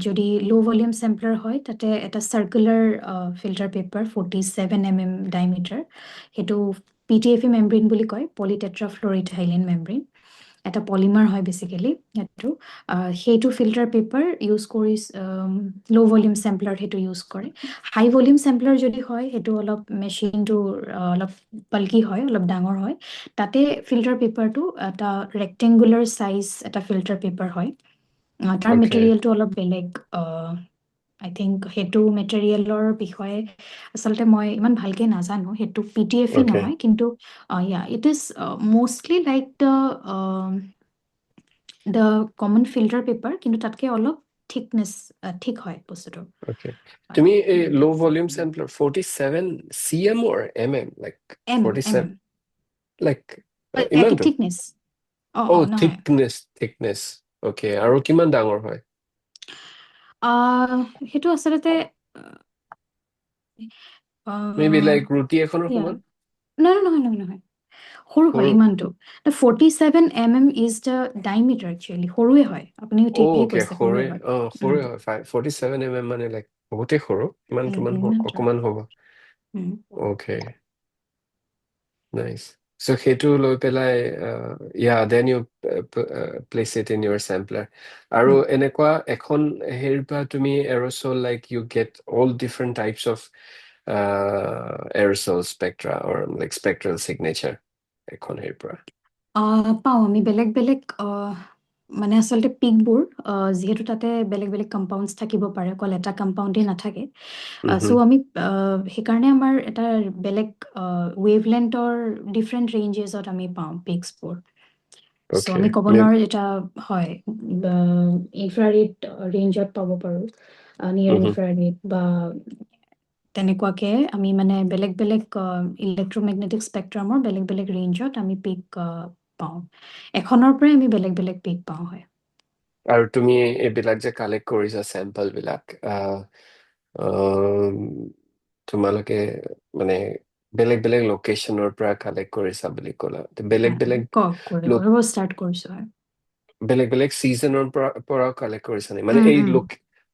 যদি ল' ভলিউম চেম্পলাৰ হয় তাতে এটা circular filter paper 47 mm diameter সেইটো PTFE মেমব্ৰেইন বুলি কয় পলিটেট্ৰাফ্ল'ৰিথাইলিন মেমব্ৰেইন এটা পলিমাৰ হয় বেচিকেলি সেইটো ফিল্টাৰ পেপাৰ ইউজ কৰি ল' ভলিউম চেম্পলাৰ সেইটো ইউজ কৰে হাই ভলিউম চেম্পলাৰ যদি হয় সেইটো অলপ মেচিনটো অলপ পাল্কি হয় অলপ ডাঙৰ হয় তাতে ফিল্টাৰ পেপাৰটো এটা ৰেক্টেংগুলাৰ চাইজ এটা ফিল্টাৰ পেপাৰ হয় তাৰ okay মেটেৰিয়েলটো অলপ বেলেগ আই থিংক সেইটো মেটেৰিয়েলৰ বিষয়ে আচলতে মই ইমান ভালকে নাজানো সেইটো PTFE okay নহয় কিন্তু it is mostly like the common filter paper কিন্তু তাতকে অলপ ঠিক হয় বস্তুটো Okay. To me, a low volume sampler, 47 cm or mm, like 47, like ইমানটো? থিকনেছ Oh, নহয় thickness. Okay. আৰু কিমান ডাঙৰ হয়? সেইটো আচলতে Maybe like ৰুটি এখনৰ সমান? নহয় সৰু হয় ইমানটো 47 mm is the diameter actually সৰুৱে হয় আপুনি ঠিকেই okay, কৈছে সৰুৱে হয় সৰুৱে হয় 47 mm মানে like বহুতেই সৰু ইমানটো মান অকমান হ'ব okay nice so সেইটো লৈ পেলাই then you place it in your sampler আৰু এনেকুৱা এখন হেৰিৰ পৰা তুমি aerosol like you get all different types of aerosol spectra or like spectral signature এখন হেৰিৰ পৰা পাওঁ আমি বেলেগ বেলেগ মানে আচলতে পিকবোৰ যিহেতু তাতে বেলেগ বেলেগ কম্পাউণ্ডছ থাকিব পাৰে অকল এটা কম্পাউণ্ডেই নাথাকে চ' আমি সেইকাৰণে আমাৰ এটা বেলেগ ৱেভলেন্থৰ ডিফাৰেণ্ট ৰেঞ্জেছত আমি পাওঁ পিক্সবোৰ চ' okay আমি ক'ব নোৱাৰোঁ এটা হয় ইনফ্ৰাৰেড ৰেঞ্জত পাব পাৰোঁ নিয়াৰ ইনফ্ৰাৰেড বা তেনেকুৱাকে আমি মানে বেলেগ বেলেগ ইলেক্ট্ৰমেগনেটিক স্পেক্ট্ৰামৰ বেলেগ বেলেগ ৰেঞ্জত আমি পিক পাওঁ এখনৰ পৰাই আমি বেলেগ বেলেগ পিক পাওঁ হয় আৰু তুমি এইবিলাক যে কালেক্ট কৰিছা চেম্পল বিলাক তোমালোকে মানে বেলেগ বেলেগ লোকেশ্যনৰ পৰা কালেক্ট কৰিছা বুলি ক'লা বেলেগ বেলেগ কৰিব ষ্টাৰ্ট কৰিছোঁ হয় বেলেগ বেলেগ ছিজনৰ পৰা কালেক্ট কৰিছা নে মানে এই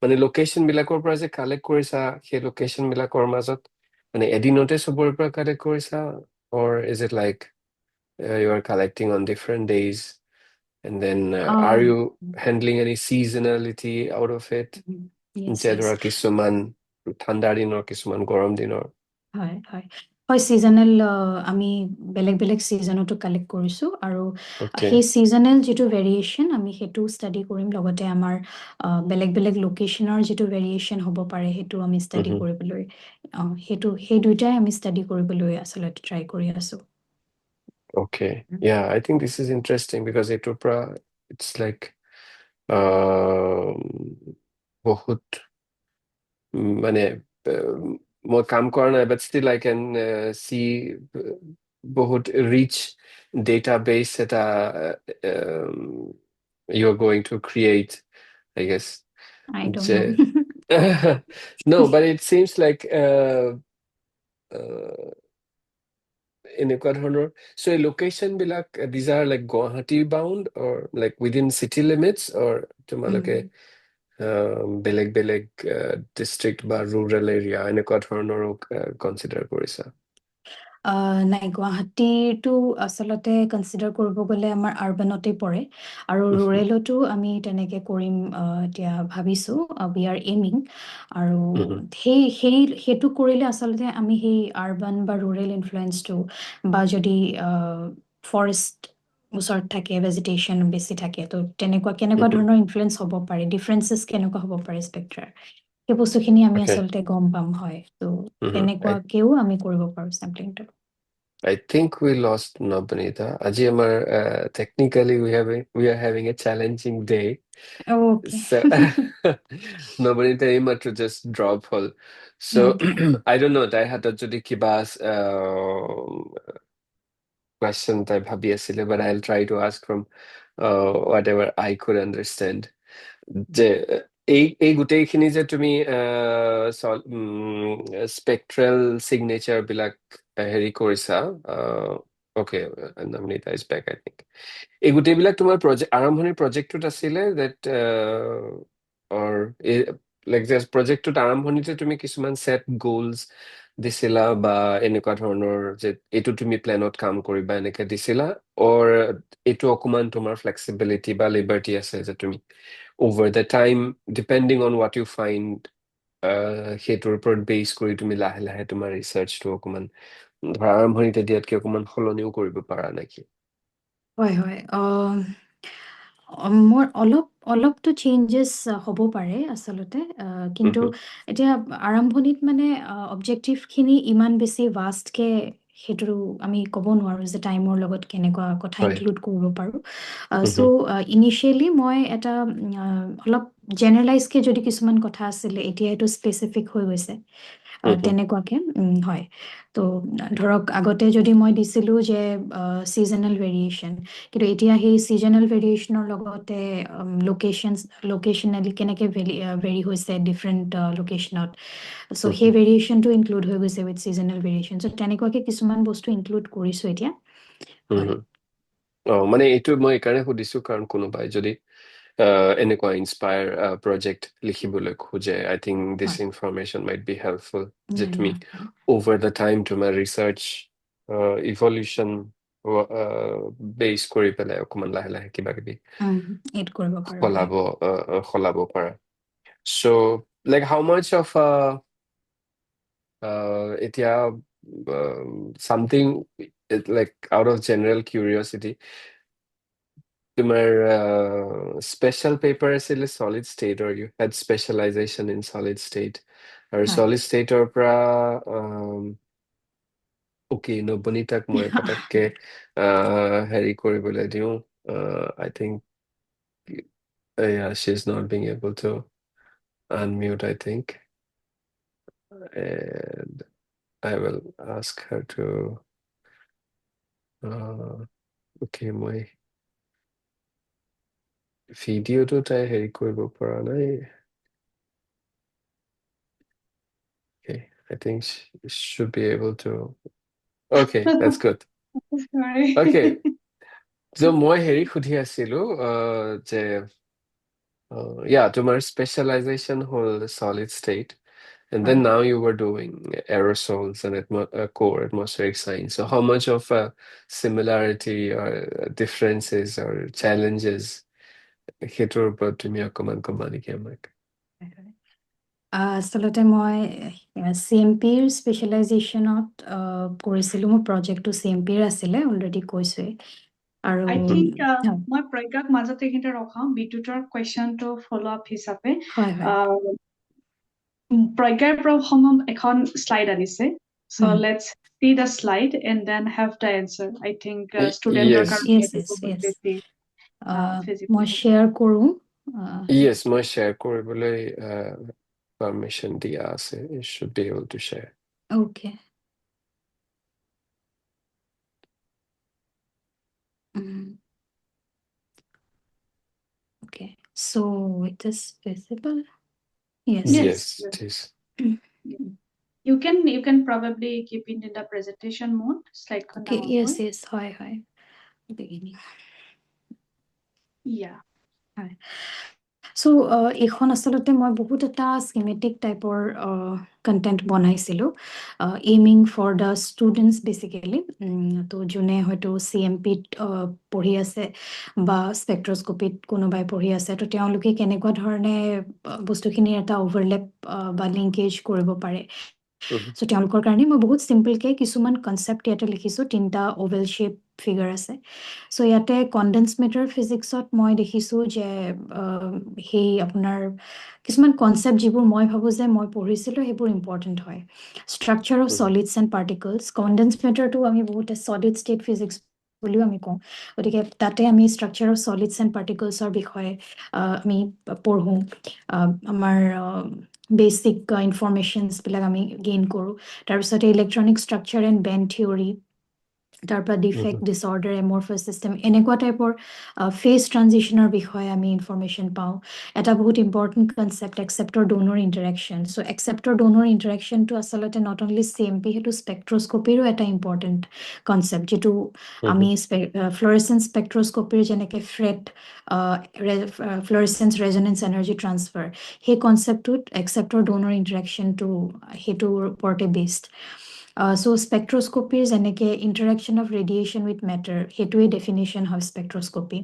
মানে লোকেশ্যন বিলাকৰ পৰা যে কালেক্ট কৰিছা সেই লোকেশ্যন বিলাকৰ মাজত মানে এদিনতে চবৰে পৰা কালেক্ট কৰিছা or is it like you are collecting on different days and then are you handling any seasonality out of it যে ধৰা কিছুমান ঠাণ্ডা দিনৰ কিছুমান গৰম দিনৰ হয় হয় হয় ছিজনেল আমি বেলেগ বেলেগ ছিজনতো কালেক্ট কৰিছোঁ আৰু সেই ছিজনেল যিটো ভেৰিয়েশ্যন আমি সেইটো ষ্টাডি কৰিম লগতে আমাৰ বেলেগ বেলেগ লোকেশ্যনৰ যিটো ভেৰিয়েশ্যন হ'ব পাৰে সেইটো আমি ষ্টাডি কৰিবলৈ সেই দুইটাই আমি ষ্টাডি কৰিবলৈ আচলতে ট্ৰাই কৰি আছোঁ Okay. Yeah, I think this is interesting because এইটোৰ পৰা it's like বহুত মানে মই কাম কৰা নাই but still I can see বহুত rich database এটা you're going to create, I guess. I don't যে know. no, but it seems like এনেকুৱা ধৰণৰ, so এই location বিলাক these are like Guwahati bound or like within city limits or তোমালোকে বেলেগ বেলেগ district বা rural area এনেকুৱা ধৰণৰো consider কৰিছা? নাই, গুৱাহাটীটো আচলতে কনচিডাৰ কৰিব গ'লে আমাৰ আৰ্বানতে পৰে, আৰু ৰুৰেলতো আমি তেনেকে কৰিম এতিয়া ভাবিছোঁ, উই আৰ এইমিং। আৰু সেইটো কৰিলে আচলতে আমি সেই আৰ্বান বা ৰুৰেল ইনফ্লুৱেঞ্চটো, বা যদি ফৰেষ্ট ওচৰত থাকে, ভেজিটেশ্যন বেছি থাকে, তো কেনেকুৱা ধৰণৰ ইনফ্লুৱেঞ্চ হ'ব পাৰে, ডিফাৰেঞ্চেছ কেনেকুৱা হ'ব পাৰে স্পেক্ট্ৰাৰ, সেই বস্তুখিনি আমি Okay. আচলতে গম পাম। হয়, তো তেনেকুৱাকেও আমি কৰিব পাৰোঁ চেম্পলিংটো। I think we lost Nobnita. Aji amar technically we are having a challenging day. Okay. So Nobnita aim to just drop hole. So Okay. I don't know. I had jodi kibas question type bhabi asile, but I'll try to ask from whatever I could understand. যে এই গোটেইখিনি যে তুমি spectral signature বিলাক হেৰি কৰিছা, okay, Namnita is back, I think. এই গোটেইবিলাক তোমাৰ আৰম্ভণিৰ প্ৰজেক্টটোত আছিলে that or লাইক যে প্ৰজেক্টটোত আৰম্ভণিতে তুমি কিছুমান ছেট গ'লছ দিছিলা বা এনেকুৱা ধৰণৰ যে এইটো তুমি প্লেনত কাম কৰিবা এনেকে দিছিলা, or এইটো অকমান তোমাৰ ফ্লেক্সিবিলিটি বা লিবাৰ্টি আছে যে তুমি over the time, depending on what you find, সেইটোৰ ওপৰত বেছ কৰি তুমি লাহে লাহে তোমাৰ ৰিচাৰ্চটো অকমান ধৰা আৰম্ভণিতে দিয়াতকে অকমান সলনিও কৰিব পাৰা নেকি? হয়, হয়। মোৰ অলপতো চেঞ্জেছ হ'ব পাৰে আচলতে, কিন্তু এতিয়া আৰম্ভণিত মানে অবজেক্টিভখিনি ইমান বেছি ভাষ্টকে সেইটো আমি ক'ব নোৱাৰোঁ যে টাইমৰ লগত কেনেকুৱা কথা হয়। ইনক্লুড কৰিব পাৰোঁ। চ' ইনিচিয়েলি মই এটা অলপ জেনেৰেলাইজকে যদি কিছুমান কথা আছিলে, এতিয়া সেইটো স্পেচিফিক হৈ গৈছে তেনেকুৱাকে। হয়, তো ধৰক আগতে যদি মই দিছিলোঁ যে ছিজনেল ভেৰিয়েশ্যন, কিন্তু এতিয়া সেই ছিজনেল ভেৰিয়েশ্যনৰ লগতে লোকেশ্যনেলি কেনেকৈ ভেৰি হৈছে ডিফাৰেণ্ট লোকেশ্যনত, চ' সেই ভেৰিয়েশ্যনটো ইনক্লুড হৈ গৈছে উইথ ছিজনেল ভেৰিয়েশ্যন। চ' তেনেকুৱাকৈ কিছুমান বস্তু ইনক্লুড কৰিছোঁ এতিয়া। হয়, মানে এইটো মই এইকাৰণে সুধিছো কাৰণ কোনোবাই যদি এনেকুৱা ইনস্পায়াৰ প্ৰজেক্ট লিখিবলৈ খোজে, আই থিংক দিছ হয়। ইনফৰমেশ্যন মাইট বি হেল্পফুল, যে Yeah, তুমি yeah. over the time তোমাৰ ৰিচাৰ্চ ইভলিউশ্যন বেছ কৰি পেলাই অকমান লাহে লাহে কিবা কিবি এড কৰিব পাৰোঁ। হয়। সলাব পাৰা। So like how much of এতিয়া something like out of general curiosity, তোমাৰ special paper আছিলে solid state or you had specialization in solid state, আৰু হয়। solid state ৰ পৰা okay, নবনীতাক মই পতককে হেৰি কৰিবলৈ দিওঁ, I think yeah, she's not being able to unmute, I think, and I will ask her to okay, মই ভিডিঅ'টো তাই হেৰি কৰিব পৰা নাই। Okay, I think she should be able to. Okay, that's good. Sorry. Okay, so মই হেৰি সুধি আছিলো যে yeah, তোমাৰ specialization হ'ল solid state, and then now you were doing aerosols and core atmospheric science. So how much of a similarity or differences or challenges সেইটোৰ ওপৰত তুমি অকমান কবা নেকি আমাক? আচলতে মই CMPৰ স্পেচিয়েলাইজেশ্যনত কৰিছিলোঁ। মোৰ প্ৰজেক্টটো CMPৰ আছিলে, অলৰেডি কৈছোৱেই। আৰু I think মই প্ৰজ্ঞাক মাজতে এইখিনিতে ৰখাওঁ, বিদ্যুতৰ কুৱেশ্যনটো ফল' আপ হিচাপে। হয়, হয়। প্ৰজ্ঞাৰ পৰা এখন শ্লাইড আনিছে, so let's see the slide and then have the answer. I think ষ্টুডেণ্টৰ Yes. কাৰণে এইটো বহুত বেছি মই শ্বেয়াৰ কৰোঁ। Yes, মই শ্বেয়াৰ কৰিবলৈ পাৰ্মিশ্যন দিয়া আছে. You should be able to share. Okay. Mm, okay, so it is visible. Yes. Yes, Yes. it is. You can probably keep it in the presentation mode. Slide Okay, yes, yes. Hi. Beginning. Yeah. Hi. So, এইখন আচলতে মই বহুত এটা schematic টাইপৰ content বনাইছিলোঁ aiming for the students basically তো যোনে হয়তো CMPত পঢ়ি আছে বা স্পেক্ট্ৰস্কপিত কোনোবাই পঢ়ি আছে তো তেওঁলোকে কেনেকুৱা ধৰণে বস্তুখিনিৰ এটা অভাৰলেপ বা লিংকেজ কৰিব পাৰে চ' তেওঁলোকৰ কাৰণে মই বহুত চিম্পলকৈ কিছুমান কনচেপ্ট ইয়াতে লিখিছোঁ 3টা অভেল শ্বেপ ফিগাৰ আছে চ' ইয়াতে কণ্ডেন্স মেটাৰ ফিজিক্সত মই দেখিছোঁ যে সেই আপোনাৰ কিছুমান কনচেপ্ট যিবোৰ মই ভাবোঁ যে মই পঢ়িছিলোঁ সেইবোৰ ইম্পৰ্টেণ্ট হয় ষ্ট্ৰাকচাৰ অফ চলিডছ এণ্ড পাৰ্টিকলছ কণ্ডেন্স মেটাৰটো আমি বহুতে চলিড ষ্টেট ফিজিক্স বুলিও আমি কওঁ গতিকে তাতে আমি ষ্ট্ৰাকচাৰ অফ চলিডছ এণ্ড পাৰ্টিকলছৰ বিষয়ে আমি পঢ়োঁ আমাৰ বেচিক ইনফৰমেশ্যনছবিলাক আমি গেইন কৰোঁ তাৰপিছতে electronic structure and band theory তাৰপৰা ডিফেক্ট ডিছঅৰ্ডাৰ এমৰফাছ চিষ্টেম এনেকুৱা টাইপৰ ফেজ ট্ৰানজিশ্যনৰ বিষয়ে আমি ইনফৰমেশ্যন পাওঁ এটা বহুত ইম্পৰ্টেণ্ট কনচেপ্ট একচেপ্টৰ ডোনৰ ইণ্টাৰেকশ্যন চ' একচেপ্টৰ ডোনৰ ইণ্টাৰেকশ্যনটো আচলতে নট অনলি CMP সেইটো স্পেক্ট্ৰস্কপিৰো এটা ইম্পৰ্টেণ্ট কনচেপ্ট যিটো আমি ফ্ল'ৰেচেন্স স্পেক্ট্ৰস্কপিৰ যেনেকৈ ফ্ৰেট ফ্ল'ৰেচেন্স ৰেজনেন্স এনাৰ্জি ট্ৰান্সফাৰ সেই কনচেপ্টটোত একচেপ্টৰ ডোনৰ ইণ্টাৰেকশ্যনটো সেইটোৰ ওপৰতে বেছড চ' স্পেক্ট্ৰস্কপিৰ যেনেকৈ interaction of radiation with matter সেইটোৱে ডেফিনেশ্যন হয় স্পেক্ট্ৰস্কপি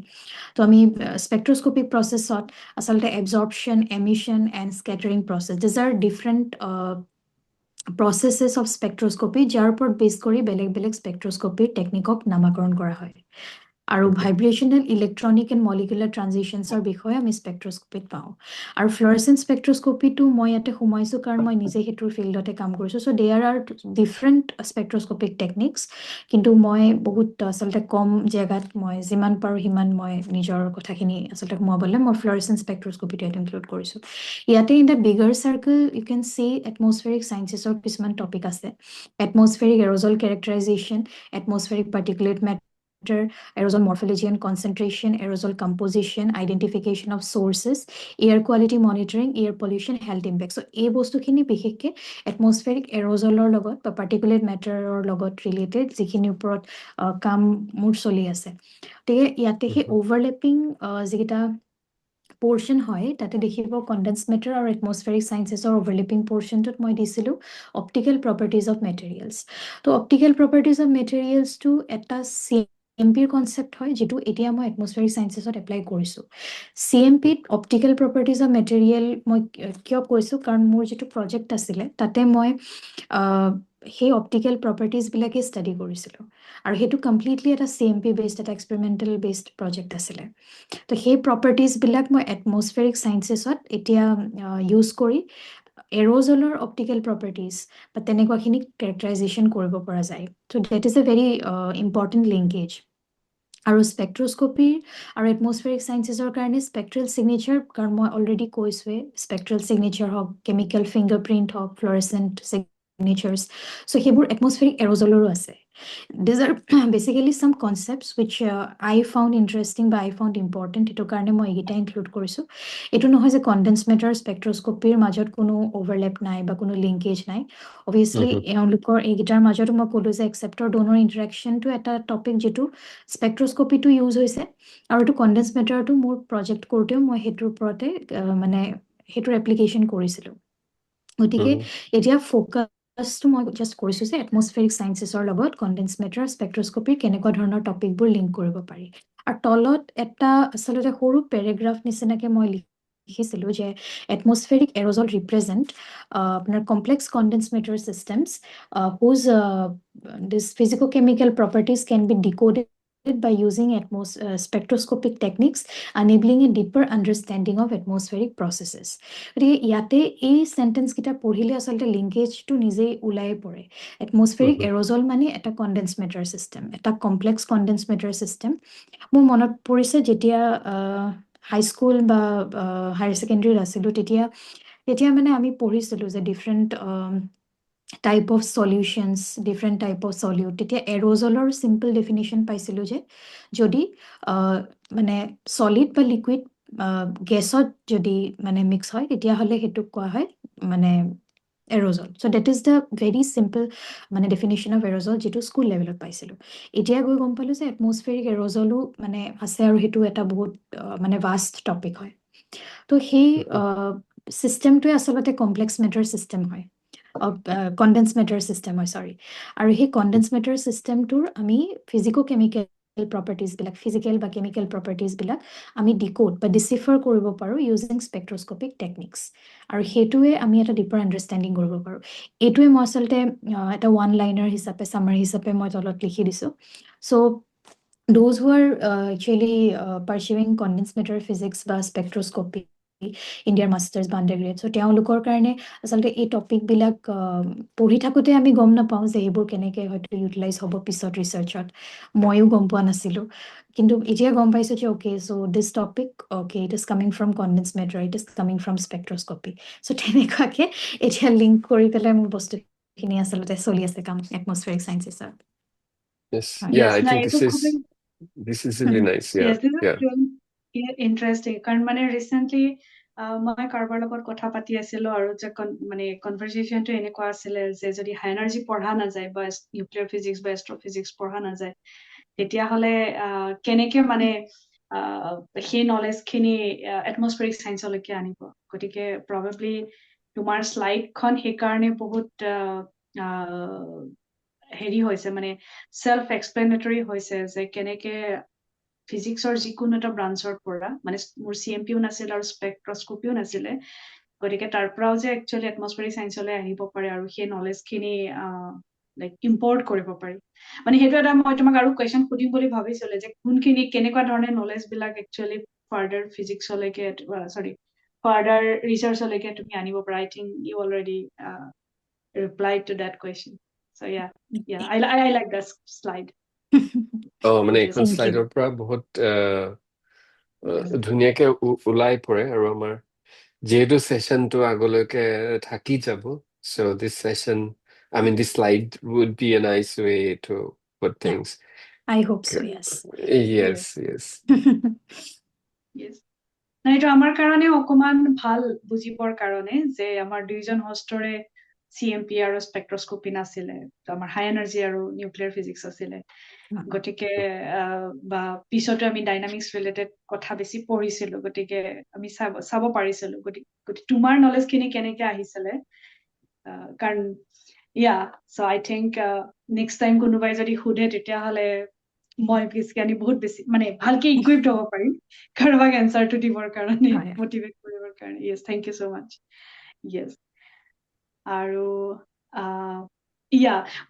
তো আমি স্পেক্ট্ৰস্কপিক প্ৰচেছত আচলতে absorption emission and scattering process these are different processes of spectroscopy যাৰ ওপৰত বেছ কৰি বেলেগ বেলেগ স্পেক্ট্ৰস্কপিৰ টেকনিকক নামাকৰণ কৰা হয় আৰু ভাইব্ৰেশ্যনেল ইলেক্ট্ৰনিক এণ্ড মলিকুলাৰ ট্ৰানজিশ্যনছৰ বিষয়ে আমি স্পেক্ট্ৰস্কপিত পাওঁ আৰু ফ্ল'ৰেচেন্স স্পেক্ট্ৰস্কপিটো মই ইয়াতে সোমাইছোঁ কাৰণ মই নিজে সেইটোৰ ফিল্ডতে কাম কৰিছোঁ চ' দেয়াৰ আৰ ডিফাৰেণ্ট স্পেক্ট্ৰস্কপিক টেকনিক্স কিন্তু মই বহুত আচলতে কম জেগাত মই যিমান পাৰোঁ সিমান মই নিজৰ কথাখিনি আচলতে সোমাবলৈ মই ফ্ল'ৰেচেন্স স্পেক্ট্ৰস্কপিটো ইয়াত ইনক্লুড কৰিছোঁ ইয়াতে in the bigger circle you can see atmospheric চায়েন্সেছৰ কিছুমান টপিক আছে atmospheric aerosol characterisation atmospheric particulate matter aerosol morphology and concentration, aerosol composition, identification of sources, air quality monitoring, air pollution, health impact. So, এই বস্তুখিনি বিশেষকৈ atmospheric এৰ'জলৰ লগত বা particulate মেটাৰৰ লগত related যিখিনিৰ ওপৰত কাম মোৰ চলি আছে গতিকে ইয়াতে সেই অভাৰলেপিং যিকেইটা পৰ্শ্যন হয় তাতে দেখিব কণ্ডেন্স মেটাৰ আৰু এটমছফেৰিক চায়েন্সেছৰ অভাৰলেপিং পৰ্শ্যনটোত মই দিছিলোঁ অপ্টিকেল প্ৰপাৰ্টিজ অফ মেটেৰিয়েলছ তো অপ্টিকেল প্ৰপাৰ্টিজ অফ মেটেৰিয়েলছটো এটা CMPৰ কনচেপ্ট হয় যিটো এতিয়া মই এটমছফেৰিক চায়েন্সেছত এপ্লাই কৰিছোঁ CMPত অপ্টিকেল প্ৰপাৰ্টিজ অফ মেটেৰিয়েল মই কিয় কৈছোঁ কাৰণ মোৰ যিটো প্ৰজেক্ট আছিলে তাতে মই সেই অপ্টিকেল প্ৰপাৰ্টিজবিলাকেই ষ্টাডি কৰিছিলোঁ আৰু সেইটো কমপ্লিটলি এটা CMP বেছড এটা এক্সপেৰিমেণ্টেল বেছড প্ৰজেক্ট আছিলে তো সেই প্ৰপাৰ্টিজবিলাক মই এটমছফেৰিক চায়েন্সেছত এতিয়া ইউজ কৰি এৰ'জলৰ অপ্টিকেল প্ৰপাৰ্টিজ বা তেনেকুৱাখিনি কেৰেক্টাৰাইজেশ্যন কৰিব পৰা যায় so' that is a very important linkage আৰু স্পেক্ট্ৰস্কপিৰ আৰু এটমছফেৰিক চায়েন্সেছৰ কাৰণে স্পেক্ট্ৰেল ছিগনেচাৰ কাৰণ মই অলৰেডি কৈছোঁৱেই স্পেক্ট্ৰেল ছিগনেচাৰ হওক কেমিকেল ফিংগাৰপ্ৰিণ্ট হওক ফ্ল'ৰেচেণ্ট ছিগনেচাৰ্ছ চ' সেইবোৰ এটমছফেৰিক এৰ'জলৰো আছে These are basically some concepts which I found interesting বা I found important সেইটো কাৰণে মই এইকেইটা ইনক্লুড কৰিছোঁ এইটো নহয় যে কণ্ডেন্স মেটাৰ স্পেক্ট্ৰস্কপিৰ মাজত কোনো অভাৰলেপ নাই বা কোনো লিংকেজ নাই অভিয়াছলি এওঁলোকৰ এইকেইটাৰ মাজতো মই ক'লোঁ যে একচেপ্টৰ ডোনৰ ইণ্টাৰেকশ্যনটো এটা টপিক যিটো স্পেক্ট্ৰস্কপিটো ইউজ হৈছে আৰু এইটো কণ্ডেন্স মেটাৰটো মোৰ প্ৰজেক্ট কৰোঁতেও মই সেইটোৰ ওপৰতে মানে সেইটোৰ এপ্লিকেশ্যন কৰিছিলোঁ গতিকে এতিয়া ফ'কাছটো মই জাষ্ট কৰিছোঁ যে এটমছফেৰিক চায়েন্সেছৰ লগত কণ্ডেন্স মেটাৰ স্পেক্ট্ৰস্কপিৰ কেনেকুৱা ধৰণৰ টপিকবোৰ লিংক কৰিব পাৰি আৰু তলত এটা আচলতে সৰু পেৰেগ্ৰাফ নিচিনাকৈ মই লিখিছিলোঁ যে এটমছফেৰিক এৰ'জল ৰিপ্ৰেজেণ্ট আপোনাৰ complex condense matter systems whose this physicochemical properties can be decoded by using spectroscopic techniques enabling a deeper understanding of atmospheric processes গতিকে ইয়াতে এই চেণ্টেন্স কেইটা পঢ়িলে আচলতে লিংকেজটো নিজেই ওলাই পৰে এটমছফেৰিক এৰ'জল মানে এটা কণ্ডেন্স মেটাৰ চিষ্টেম এটা কমপ্লেক্স কণ্ডেন্স মেটাৰ চিষ্টেম মোৰ মনত পৰিছে যেতিয়া হাইস্কুল বা হায়াৰ ছেকেণ্ডেৰীত আছিলোঁ তেতিয়া মানে আমি পঢ়িছিলোঁ যে different type of solutions different type of solute তেতিয়া এৰোজলৰ সিম্পল ডেফিনিশন পাইছিলো যে যদি মানে সলিড বা লিকুইড গেছত যদি মানে মিক্স হয় তেতিয়া হলে হেতুক কোৱা হয় মানে aerosol. So that is the very simple মানে definition of aerosol যেটো স্কুল লেভেলত পাইছিলো এতিয়া গৈ গম পালো যে atmospheric aerosolও মানে আছে আৰু হেতু এটা বহুত মানে vast topic হয় তো সেই সিস্টেমটোৱে আচলতে কমপ্লেক্স মেটাৰ সিস্টেম হয় condensed matter system হয় sorry আৰু সেই condensed matter systemটোৰ আমি physico-chemical properties বিলাক physical বা chemical properties বিলাক আমি decode বা decipher কৰিব পাৰো using spectroscopic techniques আৰু হেতুৱে আমি এটা deeper understanding কৰিব পাৰো এটোৱে মই আচলতে এটা one liner হিচাপে summary হিচাপে মই তলত লিখি দিছো so those who are actually pursuing condensed matter physics বা spectroscopy ইণ্ডিয়াৰ মাষ্টাৰ্ছ বা আণ্ডাৰগ্ৰেড চ' তেওঁলোকৰ কাৰণে আচলতে এই টপিকবিলাক পঢ়ি থাকোঁতে আমি গম নাপাওঁ যে এইবোৰ কেনেকৈ হয়তো ইউটিলাইজ হ'ব পিছত ৰিচাৰ্চত ময়ো গম পোৱা নাছিলোঁ কিন্তু এতিয়া গম পাইছোঁ যে okay so' this topic okay it is coming from condense matter it is coming from spectroscopy so' তেনেকুৱাকৈ এতিয়া লিংক কৰি পেলাই মোৰ বস্তুখিনি আচলতে চলি আছে কাম এটমছফেৰিক চায়েন্সেছৰ Yes. হয় Yeah, I না think এইটো খুবই this is really nice. Yeah. Yes, this is Yeah. really interesting. কাৰণ মানে ৰিচেণ্টলি মই কাৰোবাৰ লগত কথা পাতি আছিলো আৰু যে মানে কনভাৰচেশ্যনটো এনেকুৱা আছিলে যে যদি হাই এনাৰ্জি পঢ়া নাযায় বা নিউক্লিয়াৰ ফিজিক্স বা এষ্ট্ৰফিজিক্স পঢ়া নাযায় তেতিয়াহ'লে কেনেকে মানে সেই নলেজ খিনি এটমছফেৰিক চায়েন্সলৈকে আনিব গতিকে প্ৰবেবলি তোমাৰ শ্লাইডখন সেইকাৰণে বহুত হেৰি হৈছে মানে সেলফ এক্সপ্লেনেটৰী হৈছে যে কেনেকে ফিজিক্সৰ যিকোনো এটা ব্ৰাঞ্চৰ পৰা মানে মোৰ CMPও নাছিল আৰু স্পেক্ট্ৰস্কপিও নাছিলে গতিকে তাৰ পৰাও যে একচুৱেলি এটমছফেৰিক চায়েন্সলৈ আহিব পাৰে আৰু সেই নলেজখিনি লাইক ইম্পৰ্ট কৰিব পাৰি মানে সেইটো এটা মই তোমাক আৰু কুৱেশ্যন সুধিম বুলি ভাবিছিলো যে কোনখিনি কেনেকুৱা ধৰণে নলেজ বিলাক একচুৱেলি ফাৰ্ডাৰ ফিজিক্সলৈকে ফাৰ্ডাৰ ৰিচাৰ্চলৈকে তুমি আনিব পাৰা I think you already replied to that question. So I like that slide. মানে Yes. এইখন Thank you. স্লাইডৰ পৰা বহুত ধুনীয়াকে ওলাই পৰে আৰু আমাৰ যেহেতু সেশনটো আগলৈকে থাকি যাব so this session I mean this slide would be a nice way to put things. I hope so, yes. Yes. Yes. না এইটো আমাৰ কাৰণে অকমান ভাল বুজিবৰ কাৰণে যে আমাৰ দুইজন হোষ্টৰে CMP আৰু স্পেক্ট্ৰস্কপি নাছিলে আমাৰ হাই এনাৰ্জি আৰু নিউক্লিয়াৰ ফিজিক্স আছিলে গতিকে বা পিছতো আমি ডাইনামিক্স ৰিলেটেড কথা বেছি পঢ়িছিলো গতিকে আমি চাব পাৰিছিলো গতিকে তোমাৰ নলেজখিনি কেনেকে আহিছিলে কাৰণ so I think next time কোনোবাই যদি সোধে তেতিয়াহ'লে মই বেছিকালি বহুত বেছি মানে ভালকে ইকুইপড হ'ব পাৰিম কাৰোবাক এনসাৰটো দিবৰ কাৰণে মোটিভেট কৰিবৰ কাৰণে yes thank you so much yes আৰু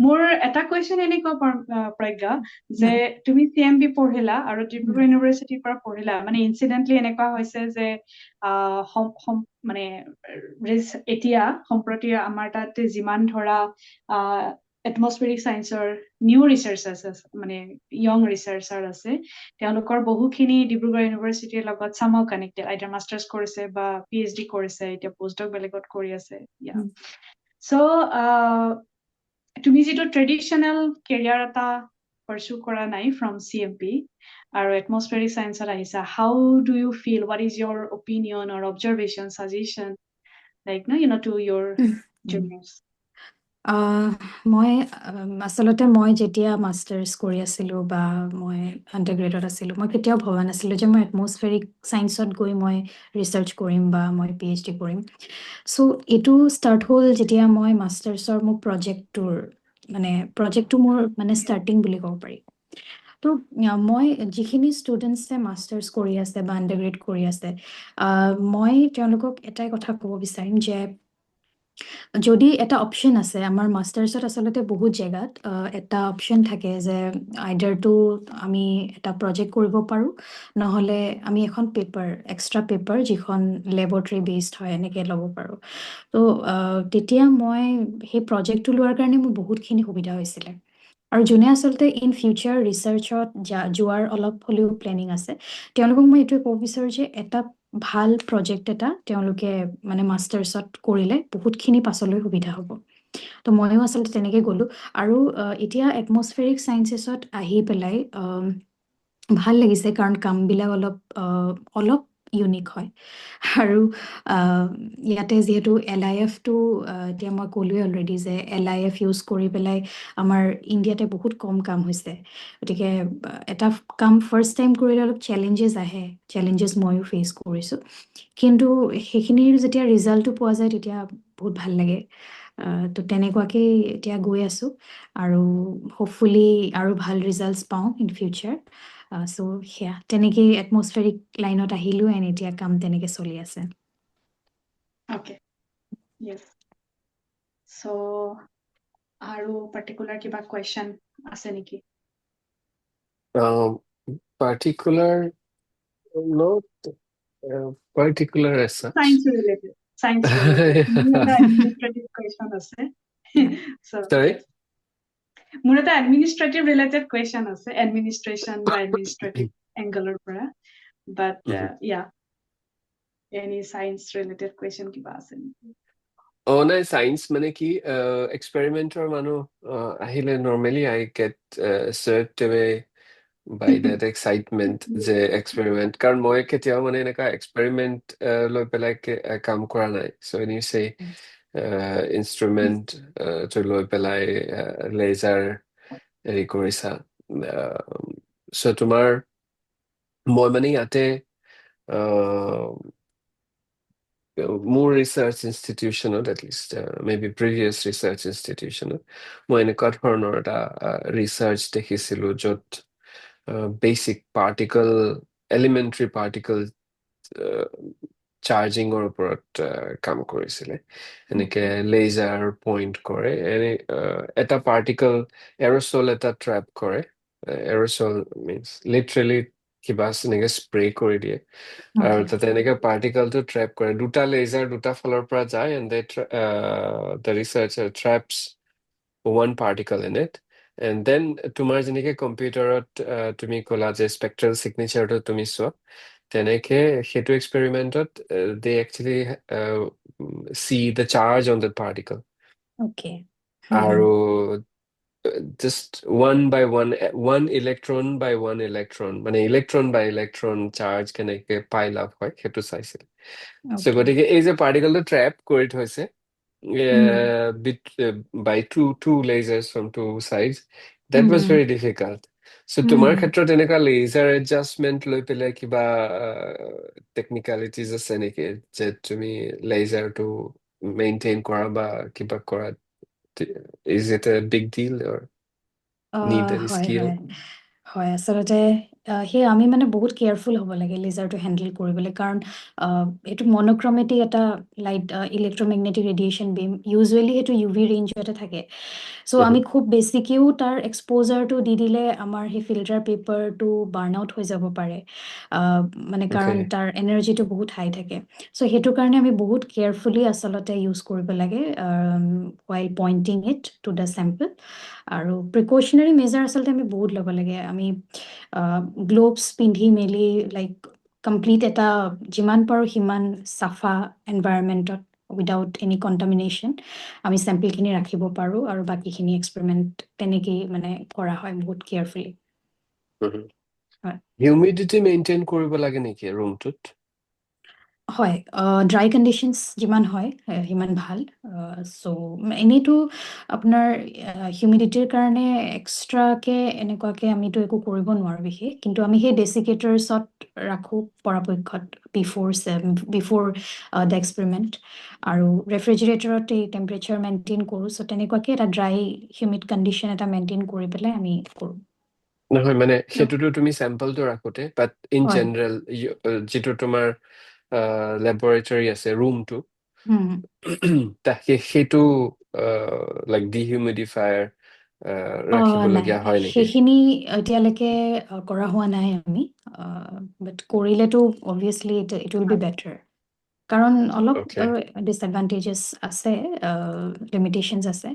মোৰ এটা কুৱেশ্যন এনেকুৱা প্ৰজ্ঞা যে তুমি CMB পঢ়িলা আৰু ডিব্ৰুগড় ইউনিভাৰ্চিটিৰ পৰা পঢ়িলা মানে ইনচিডেন্টলি এনেকুৱা হৈছে যে মানে এতিয়া সম্প্ৰতি আমাৰ তাত যিমান ধৰা এটমছফেৰিক চায়েন্সৰ নিউ ৰিচাৰ্চাৰ্ছ মানে ইয়ং ৰিচাৰ্চাৰ আছে তেওঁলোকৰ বহুখিনি ডিব্ৰুগড় ইউনিভাৰ্চিটিৰ লগত somehow connected আইদাৰ মাষ্টাৰ্ছ কৰিছে বা PhD কৰিছে এতিয়া পোষ্টডক বেলেগত কৰি আছে so তুমি যিটো ট্ৰেডিশ্যনেল কেৰিয়াৰ এটা পাৰ্সু কৰা নাই ফ্ৰম CMP আৰু এটমছফেৰিক চায়েন্সত আহিছা how do you feel what is your opinion or observation suggestion like to your juniors মই আচলতে মই যেতিয়া মাষ্টাৰ্ছ কৰি আছিলোঁ বা মই আণ্ডাৰগ্ৰেডত আছিলোঁ মই কেতিয়াও ভবা নাছিলোঁ যে মই এটমছফেৰিক চায়েন্সত গৈ মই ৰিচাৰ্চ কৰিম বা মই PhD কৰিম চ' এইটো ষ্টাৰ্ট হ'ল যেতিয়া মই মাষ্টাৰ্ছৰ মোৰ প্ৰজেক্টটো মোৰ মানে ষ্টাৰ্টিং বুলি ক'ব পাৰি তো মই যিখিনি ষ্টুডেণ্টছে মাষ্টাৰ্ছ কৰি আছে বা আণ্ডাৰগ্ৰেড কৰি আছে মই তেওঁলোকক এটাই কথা ক'ব বিচাৰিম যে যদি এটা অপশ্যন আছে আমাৰ মাষ্টাৰ্ছত আচলতে বহুত জেগাত এটা অপশ্যন থাকে যে আইডাৰটো আমি এটা প্ৰজেক্ট কৰিব পাৰোঁ নহ'লে আমি এখন এক্সট্ৰা পেপাৰ যিখন লেবৰেটৰী বেছড হয় এনেকৈ ল'ব পাৰোঁ তো তেতিয়া মই সেই প্ৰজেক্টটো লোৱাৰ কাৰণে মোৰ বহুতখিনি সুবিধা হৈছিলে আৰু যোনে আচলতে ইন ফিউচাৰ ৰিচাৰ্চত যোৱাৰ অলপ হ'লেও প্লেনিং আছে তেওঁলোকক মই এইটোৱে ক'ব বিচাৰোঁ যে এটা ভাল প্ৰজেক্ট এটা তেওঁলোকে মানে মাষ্টাৰ্ছত কৰিলে বহুতখিনি পাছলৈ সুবিধা হ'ব তো ময়ো আচলতে তেনেকৈ গ'লোঁ আৰু এতিয়া এটমছফেৰিক চায়েন্সেছত আহি পেলাই ভাল লাগিছে কাৰণ কামবিলাক অলপ ইউনিক হয় আৰু ইয়াতে যিহেতু LIF-টো এতিয়া মই ক'লোৱে অলৰেডি যে LIF ইউজ কৰি পেলাই আমাৰ ইণ্ডিয়াতে বহুত কম কাম হৈছে গতিকে এটা কাম ফাৰ্ষ্ট টাইম কৰিলে অলপ চেলেঞ্জেছ ময়ো ফেচ কৰিছোঁ কিন্তু সেইখিনিৰ যেতিয়া ৰিজাল্টটো পোৱা যায় তেতিয়া বহুত ভাল লাগে তো তেনেকুৱাকেই এতিয়া গৈ আছোঁ আৰু হোপফুলি আৰু ভাল ৰিজাল্টছ পাওঁ ইন ফিউচাৰ চ' সেয়া তেনেকেই এটমছফেৰিক লাইনত আহিলোঁ এণ্ড এতিয়া কাম তেনেকৈ চলি আছে Okay. Yes. So, আৰু particular কিবা question আছে নেকি? Particular, not particular as such. Science related. মোৰ এটা administrative question আছে so Sorry? yes. মোৰ এটা administrative related question আছে administration বা administrative angle-ৰ পৰা but yeah any science related question কিবা আছে নেকি? নাই science মানে কি experimenter মানুহ আহিলে normally I get swept away by that excitement যে experiment কাৰণ মই কেতিয়াও মানে এনেকা experiment লৈ পেলাই কাম কৰা নাই so when you say instrument to লৈ পেলাই laser হেৰি কৰিছা so তোমাৰ মই মানে ইয়াতে মোৰ ৰিচাৰ্চ ইনষ্টিটিউচনত এটলিষ্ট মেবি প্ৰিভিয়াছ ৰিচাৰ্চ ইনষ্টিটিউচনত মই এনেকুৱা ধৰণৰ এটা ৰিচাৰ্চ দেখিছিলোঁ য'ত বেচিক পাৰ্টিকল এলিমেণ্টাৰী পাৰ্টিকল চাৰ্জিঙৰ ওপৰত কাম কৰিছিলে এনেকে লেজাৰ পইণ্ট কৰে এটা পাৰ্টিকল এৰ'ছল এটা ট্ৰেপ কৰে এৰ'ছল মিনছ লিটাৰেলি কিবা এনেকে স্প্ৰে কৰি দিয়ে আৰু তাতে এনেকে পাৰ্টিকলটো ট্ৰেপ কৰে দুটা লেজাৰ দুটা ফালৰ পৰা যায় and the researcher traps one particle in it and then তোমাৰ যেনেকে কম্পিউটাৰত তুমি ক'লা যে স্পেক্ট্ৰেল চিগনেচাৰটো তুমি চোৱা তেনেকে সেইটো এক্সপেৰিমেণ্টত they actually see the charge on that particle Okay. আৰু just one electron by one electron মানে electron by electron charge কেনেকে pile up হয় সেইটো চাইছিল so গতিকে এই যে পাৰ্টিকলটো ট্ৰেপ কৰি থৈছে by two lasers from two sides that was very difficult so তোমাৰ ক্ষেত্ৰত এনেকুৱা laser adjustment লৈ পেলাই কিবা technicalities আছে নেকি যে তুমি laserটো maintain কৰা বা কিবা কৰা is it a big deal or need any skill হয় আচলতে সেই আমি মানে বহুত কেয়াৰফুল হ'ব লাগে লেজাৰটো হেণ্ডেল কৰিবলৈ কাৰণ এইটো মন'ক্ৰমেটিক এটা light electromagnetic radiation beam usually সেইটো UV ৰেঞ্জতে থাকে চ' আমি খুব বেছিকেও তাৰ এক্সপ'জাৰটো দি দিলে আমাৰ সেই ফিল্টাৰ পেপাৰটো বাৰ্ণ আউট হৈ যাব পাৰে মানে কাৰণ তাৰ এনাৰ্জিটো বহুত হাই থাকে চ' সেইটো কাৰণে আমি বহুত কেয়াৰফুলি আচলতে ইউজ কৰিব লাগে while pointing it to the sample আৰু প্ৰিকশ্যনাৰী মেজাৰ আচলতে আমি বহুত ল'ব লাগে আমি গ্লোভছ পিন্ধি মেলি লাইক কমপ্লিট এটা যিমান পাৰোঁ সিমান চাফা এনভাইৰনমেণ্টত উইদাউট এনি কণ্টামিনেশ্যন আমি চেম্পলখিনি ৰাখিব পাৰোঁ আৰু বাকীখিনি এক্সপেৰিমেণ্ট তেনেকেই মানে কৰা হয় বহুত কেয়াৰফুলি হিউমিডিটি মেইনটেইন কৰিব লাগে নেকি ৰুমটোত হয় ড্ৰাই কণ্ডিশ্যনছ যিমান হয় সিমান ভাল চ' এনেইতো আপোনাৰ হিউমিডিটিৰ কাৰণে এক্সট্ৰাকৈ এনেকুৱাকৈ আমিতো একো কৰিব নোৱাৰোঁ বিশেষ কিন্তু আমি সেই ডেচিকেটাৰ্ছত ৰাখোঁ পৰাপক্ষত বিফ'ৰ দ্য এক্সপেৰিমেণ্ট আৰু ৰেফ্ৰিজিৰেটৰত এই টেম্পাৰেচাৰ মেইনটেইন কৰোঁ চ' তেনেকুৱাকৈ এটা ড্ৰাই হিউমিড কণ্ডিশ্যন এটা মেইনটেইন কৰি পেলাই আমি কৰোঁ নহয় মানে সেইটোতো তুমি চেম্পলটো ৰাখোতে বাট ইন জেনেৰেল যিটো তোমাৰ লেবৰেটৰী আছে ৰুমটো সেইটো লাইক ডিহিউমিডিফায়াৰ ৰাখিবলগীয়া হয় নেকি সেইখিনি এতিয়ালৈকে কৰা হোৱা নাই আমি বাট কৰিলেতো obviously it will be better কাৰণ অলপ ডিছএডভান্টেজেছ আছে লিমিটেশ্যনছ আছে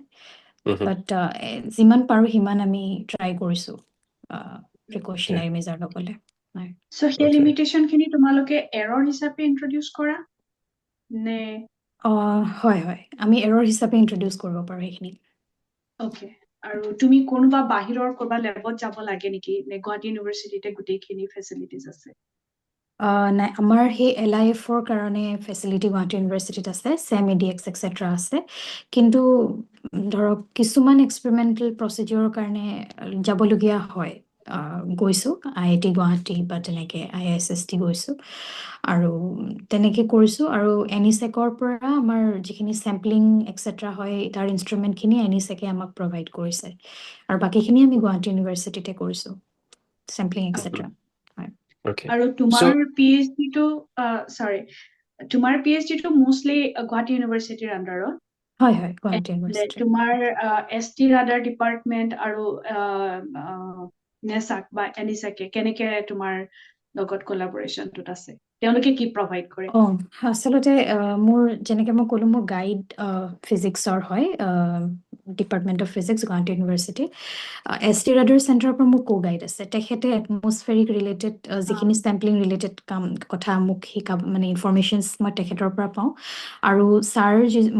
বাট যিমান পাৰোঁ সিমান আমি ট্ৰাই কৰিছোঁ প্ৰিকশ্যনাৰী মেজাৰ ল'বলৈ So সেই লিমিটেশ্যনখিনি তোমালোকে এৰৰ হিচাপে ইন্ট্ৰডিউচ কৰা নে হয় হয় আমি এৰৰ হিচাপে ইন্ট্ৰোডিউস কৰিব পাৰো এইখিনি ওকে আৰু তুমি কোনোবা বাহিৰৰ কৰবা লেবত যাব লাগে নেকি নে গুৱাহাটী ইউনিভাৰ্চিটিতে গোটেইখিনি ফেচিলিটিজ আছে নাই আমাৰ সেই LIF-ৰ কাৰণে ফেচিলিটি গুৱাহাটী ইউনিভাৰ্চিটিত আছে চেম EDX etc আছে কিন্তু ধৰক কিছুমান এক্সপেৰিমেণ্টেল প্ৰচিডিউৰৰ কাৰণে যাবলগীয়া হয় গৈছো IIT গুৱাহাটী বা তেনেকে IISST গৈছো আৰু তেনেকে কৰিছো আৰু এনিসেকৰ পৰা আমাৰ যিখিনি চেম্পলিং etc হয় তাৰ ইনষ্ট্ৰুমেণ্টখিনি এনিসেকে আমাক প্ৰভাইড কৰিছে আৰু বাকিখিনি আমি গুৱাহাটী ইউনিভাৰ্চিটিতে কৰিছো চেম্পলিং etc হয় Okay. আৰু So, তোমাৰ PhD টো সৰি তোমাৰ PhD টো মোষ্টলি গুৱাহাটী ইউনিভাৰ্চিটিৰ আন্ডাৰত হয় হয় গুৱাহাটী ইউনিভাৰ্চিটি তোমাৰ ST ৰাডাৰ ডিপাৰ্টমেন্ট আৰু নেসাক বা এনিসাকে কেনেকে তোমাৰ লগত কোলাবোৰেচনটোত আছে তেওঁলোকে কি প্ৰভাইড কৰে আচলতে মোৰ যেনেকে মই ক'লো মোৰ গাইড ফিজিক্সৰ হয় department of physics Guwahati university ST radar চেণ্টাৰৰ পৰা মোৰ গাইড আছে তেখেতে এটমছফেৰিক ৰিলেটেড যিখিনি চেম্পলিং ৰিলেটেড কথা মোক শিকা মানে ইনফৰমেশ্যনছ মই তেখেতৰ পৰা পাওঁ আৰু ছাৰ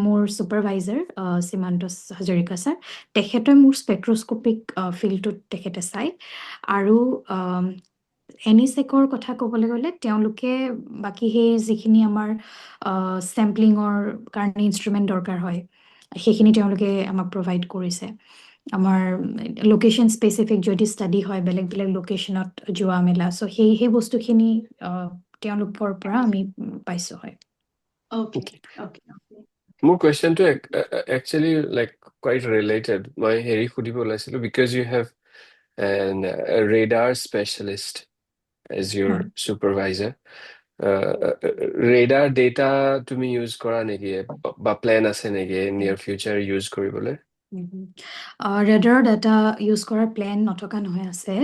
মোৰ ছুপাৰভাইজাৰ সীমান্ত হাজৰিকা ছাৰ তেখেতে মোৰ স্পেক্ট্ৰস্কপিক ফিল্ডটোত তেখেতে চায় আৰু এনিসেকৰ কথা ক'বলৈ গ'লে তেওঁলোকে বাকী সেই যিখিনি আমাৰ চেম্পলিঙৰ কাৰণে ইনষ্ট্ৰুমেণ্ট দৰকাৰ হয় সেইখিনি তেওঁলোকে আমাক প্ৰভাইড কৰিছে আমাৰ লোকেশ্যন স্পেচিফিক যদি ষ্টাডি হয় বেলেগ বেলেগ লোকেশ্যনত যোৱা মেলা চ' সেই বস্তুখিনি তেওঁলোকৰ পৰা আমি পাইছোঁ হয় okay okay. Okay More question to actually like quite related. My heri khudi bolaiছিলো because you have a radar specialist as your হয় supervisor. Radar data তুমি use কৰা নেকি বা প্লেন আছে নেকি near future use কৰিবলৈ ৰেডাৰৰ ডাটা ইউজ কৰাৰ plan নথকা নহয় আছে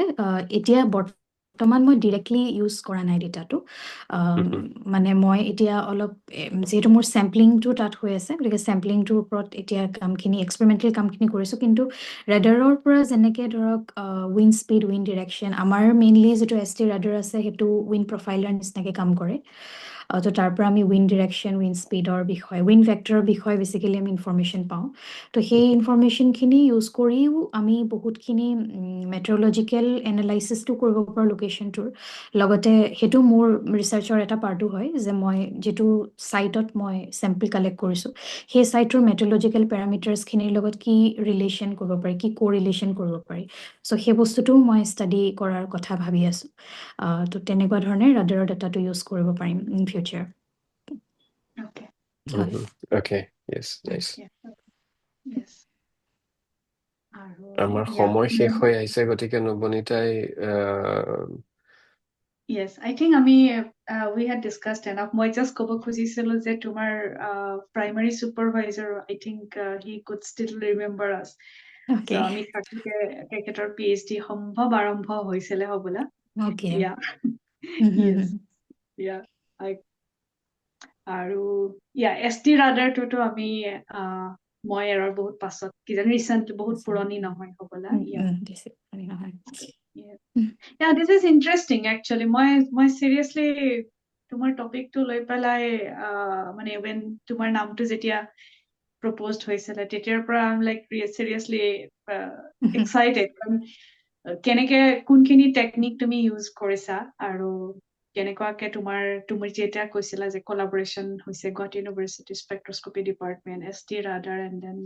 এতিয়া বৰ্তমান মই ডিৰেক্টলি ইউজ কৰা নাই ডাটাটো মানে মই এতিয়া অলপ যিহেতু মোৰ চেম্পলিংটো তাত হৈ আছে গতিকে চেম্পলিংটোৰ ওপৰত এতিয়া কামখিনি এক্সপেৰিমেণ্টেল কামখিনি কৰিছোঁ কিন্তু ৰেডাৰৰ পৰা যেনেকৈ ধৰক উইণ্ড স্পীড উইণ্ড ডিৰেকশ্যন আমাৰ মেইনলি যিটো ST ৰেডাৰ আছে সেইটো উইণ্ড প্ৰফাইলাৰ নিচিনাকৈ কাম কৰে তো তাৰ পৰা আমি উইণ্ড ডিৰেকশ্যন উইণ্ড স্পীডৰ বিষয়ে উইণ্ড ভেক্টৰৰ বিষয়ে বেচিকেলি আমি ইনফৰমেশ্যন পাওঁ তো সেই ইনফৰমেশ্যনখিনি ইউজ কৰিও আমি বহুতখিনি মেট্ৰলজিকেল এনালাইচিছটো কৰিব পাৰোঁ লোকেশ্যনটোৰ লগতে সেইটো মোৰ ৰিচাৰ্চৰ এটা পাৰ্টো হয় যে মই যিটো ছাইটত মই চেম্পল কালেক্ট কৰিছোঁ সেই ছাইটৰ মেট্ৰলজিকেল পেৰামিটাৰ্ছখিনিৰ লগত কি ৰিলেশ্যন কৰিব পাৰি কি কোৰিলেশ্যন কৰিব পাৰি চ' সেই বস্তুটোও মই ষ্টাডি কৰাৰ কথা ভাবি আছোঁ তো তেনেকুৱা ধৰণে ৰাডাৰৰ ডাটাটো ইউজ কৰিব পাৰিম ইন ফিউচাৰ ওকে হয় Okay, yes, nice. আৰু আমাৰ সময় শেষ হৈ আহিছে গতিকে নবনিতাই Yes, I think we had discussed enough. মই just ক'ব খুজিছিলো যে তোমাৰ primary supervisor, I think he could still remember us. So Okay. আমি থাকোঁতে তেখেতৰ PhD সম্ভৱ আৰম্ভ হৈছিলে হ'বলা। Okay. Yeah. Yes. Yeah. আৰু ST ৰাডাৰটোতো আমি মই এৰৰ বহুত পাছত কিজানি ৰিচেণ্ট বহুত পুৰণি নহয় হ'বলা Yeah, this is interesting actually. মই seriously তোমাৰ টপিকটো লৈ পেলাই মানে when তোমাৰ নামটো যেতিয়া proposed হৈছিলে তেতিয়াৰ পৰা I'm like seriously excited কেনেকে কোনখিনি টেকনিক তুমি ইউজ কৰিছা আৰু কেনেকুৱাকে তুমি যেতিয়া কৈছিলা যে collaboration হৈছে Guwahati University spectroscopy department ST radar and then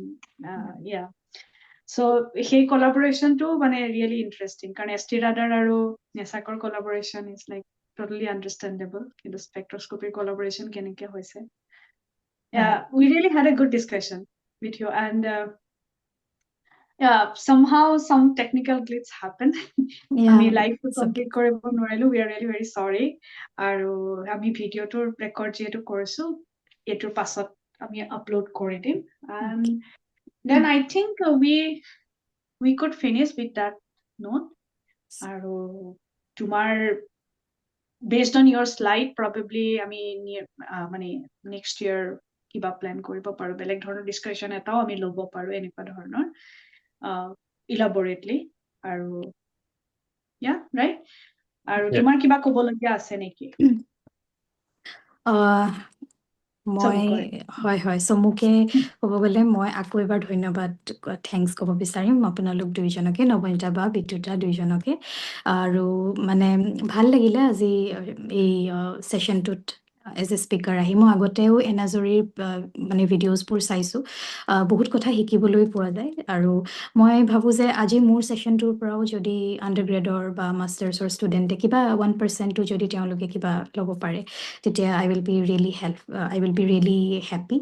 So সেই collaborationটো মানে really interesting কাৰণ ST radar আৰু নেসাকৰ collaboration is like totally understandable কিন্তু spectroscopy collaboration কেনেকে হৈছে we really had a good discussion with you and somehow some technical glitch happened আমি লাইভটো complete কৰিব নোৱাৰিলো we are really very sorry আৰু আমি ভিডিঅ'টোৰ ৰেকৰ্ড যিহেতু কৰিছো এটোৰ পাছত আমি আপলোড কৰি দিম and then I think we could finish with that note আৰু তোমাৰ based on your slide probably আমি মানে next year কিবা প্ল্যান কৰিব পাৰো বেলেগ ধৰণৰ ডিসকাশন এটাও আমি ল'ব পাৰো এনেকুৱা ধৰণৰ elaborately আৰু right আৰু তোমাৰ কিবা ক'বলগীয়া আছে নেকি মই চমুকৈ হয় চমুকে ক'ব গ'লে মই আকৌ এবাৰ ধন্যবাদ থেংকছ ক'ব বিচাৰিম আপোনালোক দুইজনকে নৱনীতা বা বিদ্যুতা দুইজনকে আৰু মানে ভাল লাগিলে আজি এই ছেশ্যনটোত এজ এ স্পীকাৰ আহি মই আগতেও এনাজৰীৰ মানে ভিডিঅ'জবোৰ চাইছোঁ বহুত কথা শিকিবলৈ পোৱা যায় আৰু মই ভাবোঁ যে আজি মোৰ ছেশ্যনটোৰ পৰাও যদি আণ্ডাৰগ্ৰেডৰ বা মাষ্টাৰ্ছৰ ষ্টুডেণ্টে কিবা 1%টো যদি তেওঁলোকে কিবা ল'ব পাৰে তেতিয়া আই উইল বি ৰিয়েলি হেপ্পী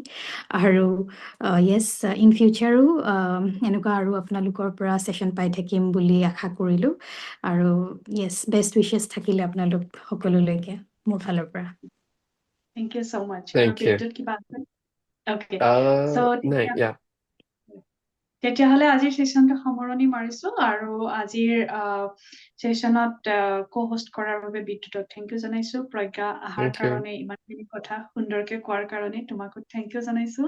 আৰু য়েছ ইন ফিউচাৰো এনেকুৱা আৰু আপোনালোকৰ পৰা ছেশ্যন পাই থাকিম বুলি আশা কৰিলোঁ আৰু য়েছ বেষ্ট উইচেছ থাকিলে আপোনালোক সকলোলৈকে মোৰ ফালৰ পৰা Thank you so much. Thank you. বিদ্যুৎ কিবা আছে? Okay. So নাই, yeah. তেতিয়াহ'লে আজিৰ ছেশ্যনটো সামৰণি মাৰিছো আৰু আজিৰ ছেশ্যনত co-host কৰাৰ বাবে বিদ্যুতক থেংক ইউ জনাইছো প্ৰজ্ঞা আহাৰ Thank you. কাৰণে ইমানখিনি কথা সুন্দৰকে কোৱাৰ কাৰণে তোমাকো থেংক ইউ জনাইছো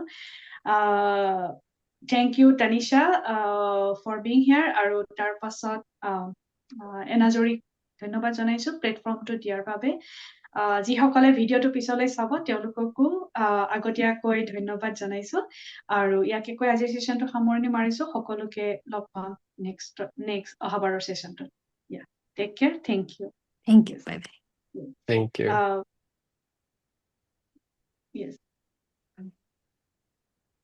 thank you Tanisha for being here আৰু তাৰ পাছত এনাজৰীক ধন্যবাদ জনাইছো প্লেটফৰ্মটো দিয়াৰ বাবে যিসকলে ভিডিঅ'টো পিছলৈ চাব তেওঁলোককো আগতীয়াকৈ ধন্যবাদ জনাইছো আৰু ইয়াকে কৈ আজিৰ ছেশ্যনটো সামৰণি মাৰিছো সকলোকে লগ পাম নেক্সট অহাবাৰৰ ছেশ্যনটোত take care thank you thank you bye bye Thank you. Yes.